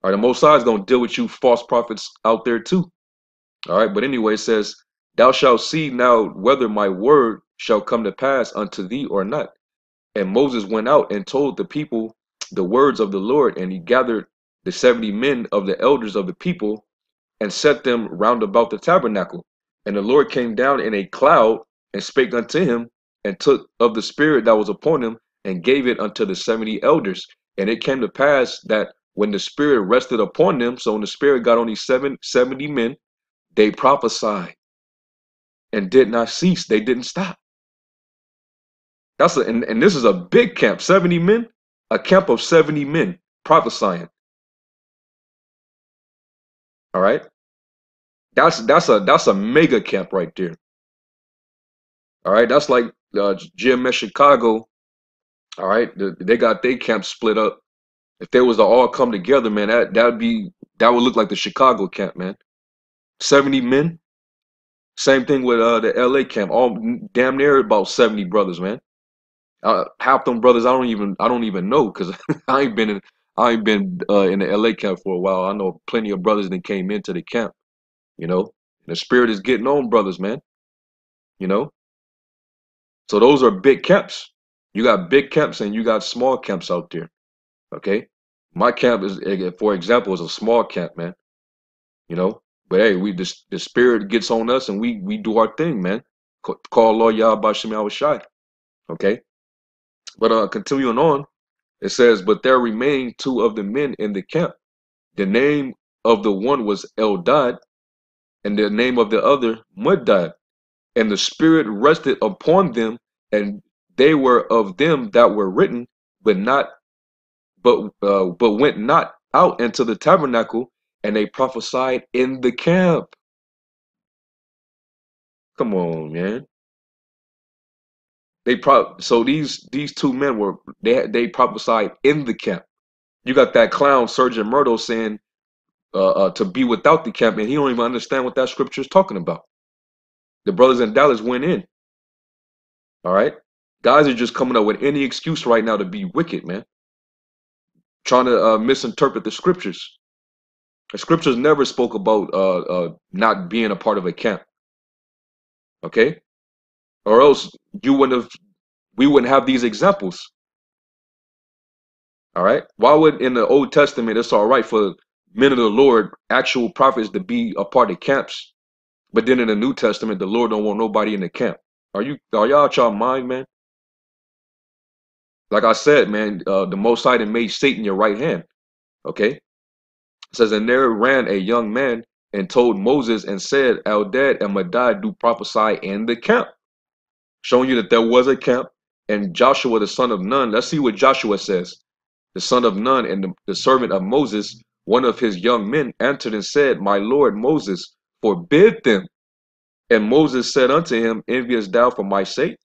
All right, the Most High is going to deal with you false prophets out there too. All right, but anyway, it says, thou shalt see now whether my word shall come to pass unto thee or not. And Moses went out and told the people the words of the Lord, and he gathered the 70 men of the elders of the people and set them round about the tabernacle. And the Lord came down in a cloud and spake unto him, and took of the spirit that was upon him, and gave it unto the 70 elders. And it came to pass that when the spirit rested upon them, so when the spirit got on these 70 men, they prophesied and did not cease. They didn't stop. And this is a big camp, 70 men, a camp of 70 men prophesying. All right. That's a mega camp right there. All right. That's like GMS Chicago. All right. They got their camp split up. If they was to all come together, man, that would look like the Chicago camp, man. 70 men. Same thing with the LA camp. All damn near about 70 brothers, man. Half them brothers I don't even know, because I ain't been in the LA camp for a while. I know plenty of brothers that came into the camp, you know. And the spirit is getting on brothers, man. You know. So those are big camps. You got big camps and you got small camps out there. Okay. My camp is, for example, is a small camp, man. You know. But hey, the spirit gets on us and we do our thing, man. Call Lord Yah Bashim Yahushai. Okay. But continuing on, it says, but there remained 2 of the men in the camp. The name of the one was Eldad, and the name of the other Muddad. And the spirit rested upon them, and they were of them that were written, but went not out into the tabernacle, and they prophesied in the camp. Come on, man. So these 2 men they prophesied in the camp. You got that clown Sergeant Murdo saying to be without the camp, and he don't even understand what that scripture is talking about. The brothers in Dallas went in. All right, guys are just coming up with any excuse right now to be wicked, man. Trying to misinterpret the scriptures. The scriptures never spoke about not being a part of a camp. Okay, or else we wouldn't have these examples. All right, why would in the Old Testament it's all right for men of the Lord, actual prophets, to be a part of camps, but then in the New Testament the Lord don't want nobody in the camp? Are y'all out y'all mind, man? Like I said, man, the Most High made Satan your right hand. Okay, it says, and there ran a young man and told Moses and said, Eldad and Madai do prophesy in the camp, showing you that there was a camp. And Joshua the son of Nun, let's see what Joshua says. The son of Nun and the servant of Moses, one of his young men, answered and said, my lord Moses, forbid them. And Moses said unto him, envious thou for my sake?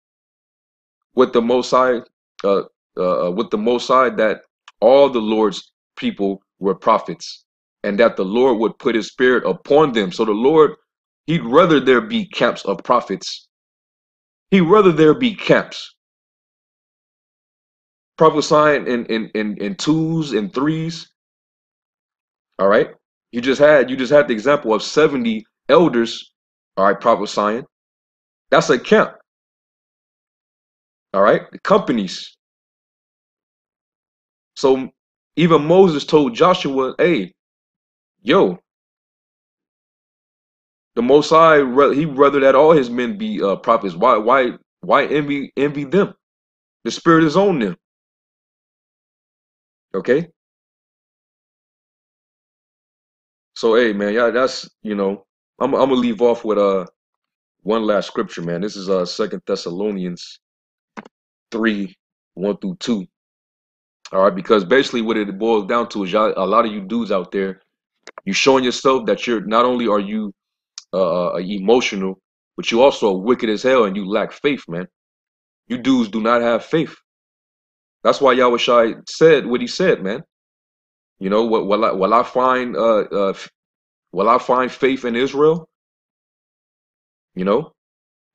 With the Most High, that all the Lord's people were prophets, and that the Lord would put his spirit upon them. So the Lord, he'd rather there be camps of prophets. He'd rather there be camps prophesying in 2s and 3s. All right. You just had the example of 70 elders, all right, prophesying. That's a camp. All right. The companies. So even Moses told Joshua, hey, yo, the Most High, he rather that all his men be prophets. Why envy them? The spirit is on them. Okay. So hey, man, yeah, that's, I'm gonna leave off with one last scripture, man. This is 2 Thessalonians 3:1-2. All right, because basically what it boils down to is a lot of you dudes out there, you showing yourself that you're not only are you emotional, but you also are wicked as hell and you lack faith, man. You dudes do not have faith. That's why Yahushua said what he said, man. You know, will I find faith in Israel? You know,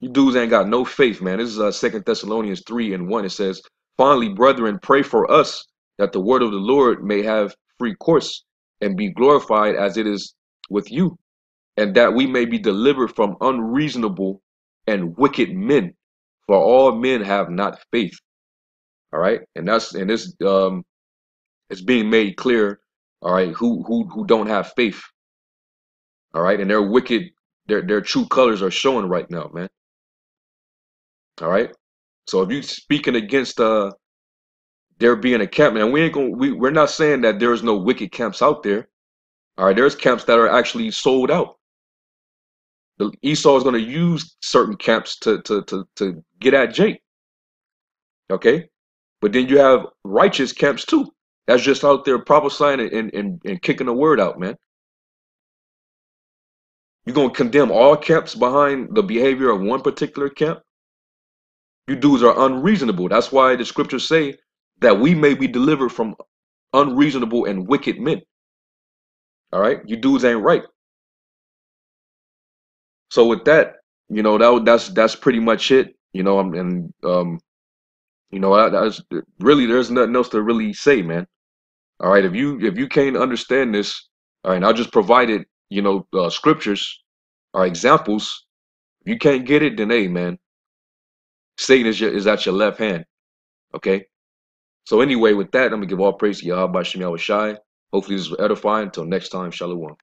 you dudes ain't got no faith, man. This is 2 Thessalonians 3:1. It says, finally, brethren, pray for us that the word of the Lord may have free course and be glorified as it is with you, and that we may be delivered from unreasonable and wicked men, for all men have not faith. All right, and this it's being made clear. All right, who don't have faith. All right, and their wicked, their true colors are showing right now, man. All right, so if you speaking against there being a camp, man, we're not saying that there's no wicked camps out there. All right, there's camps that are actually sold out. The Esau is going to use certain camps to get at Jake. Okay, but then you have righteous camps too. That's just out there prophesying and kicking the word out, man. You're going to condemn all camps behind the behavior of one particular camp? You dudes are unreasonable. That's why the scriptures say that we may be delivered from unreasonable and wicked men. All right, you dudes ain't right. So with that, you know, that's pretty much it. You know, you know, that's really, there's nothing else to really say, man. All right, if you can't understand this, all right, and I just provided, you know, scriptures or examples. If you can't get it, then hey, man, Satan is at your left hand. Okay. So anyway, with that, I'm gonna give all praise to Yahweh Shem Yahweh Shai. Hopefully this was edifying. Until next time, Shalom.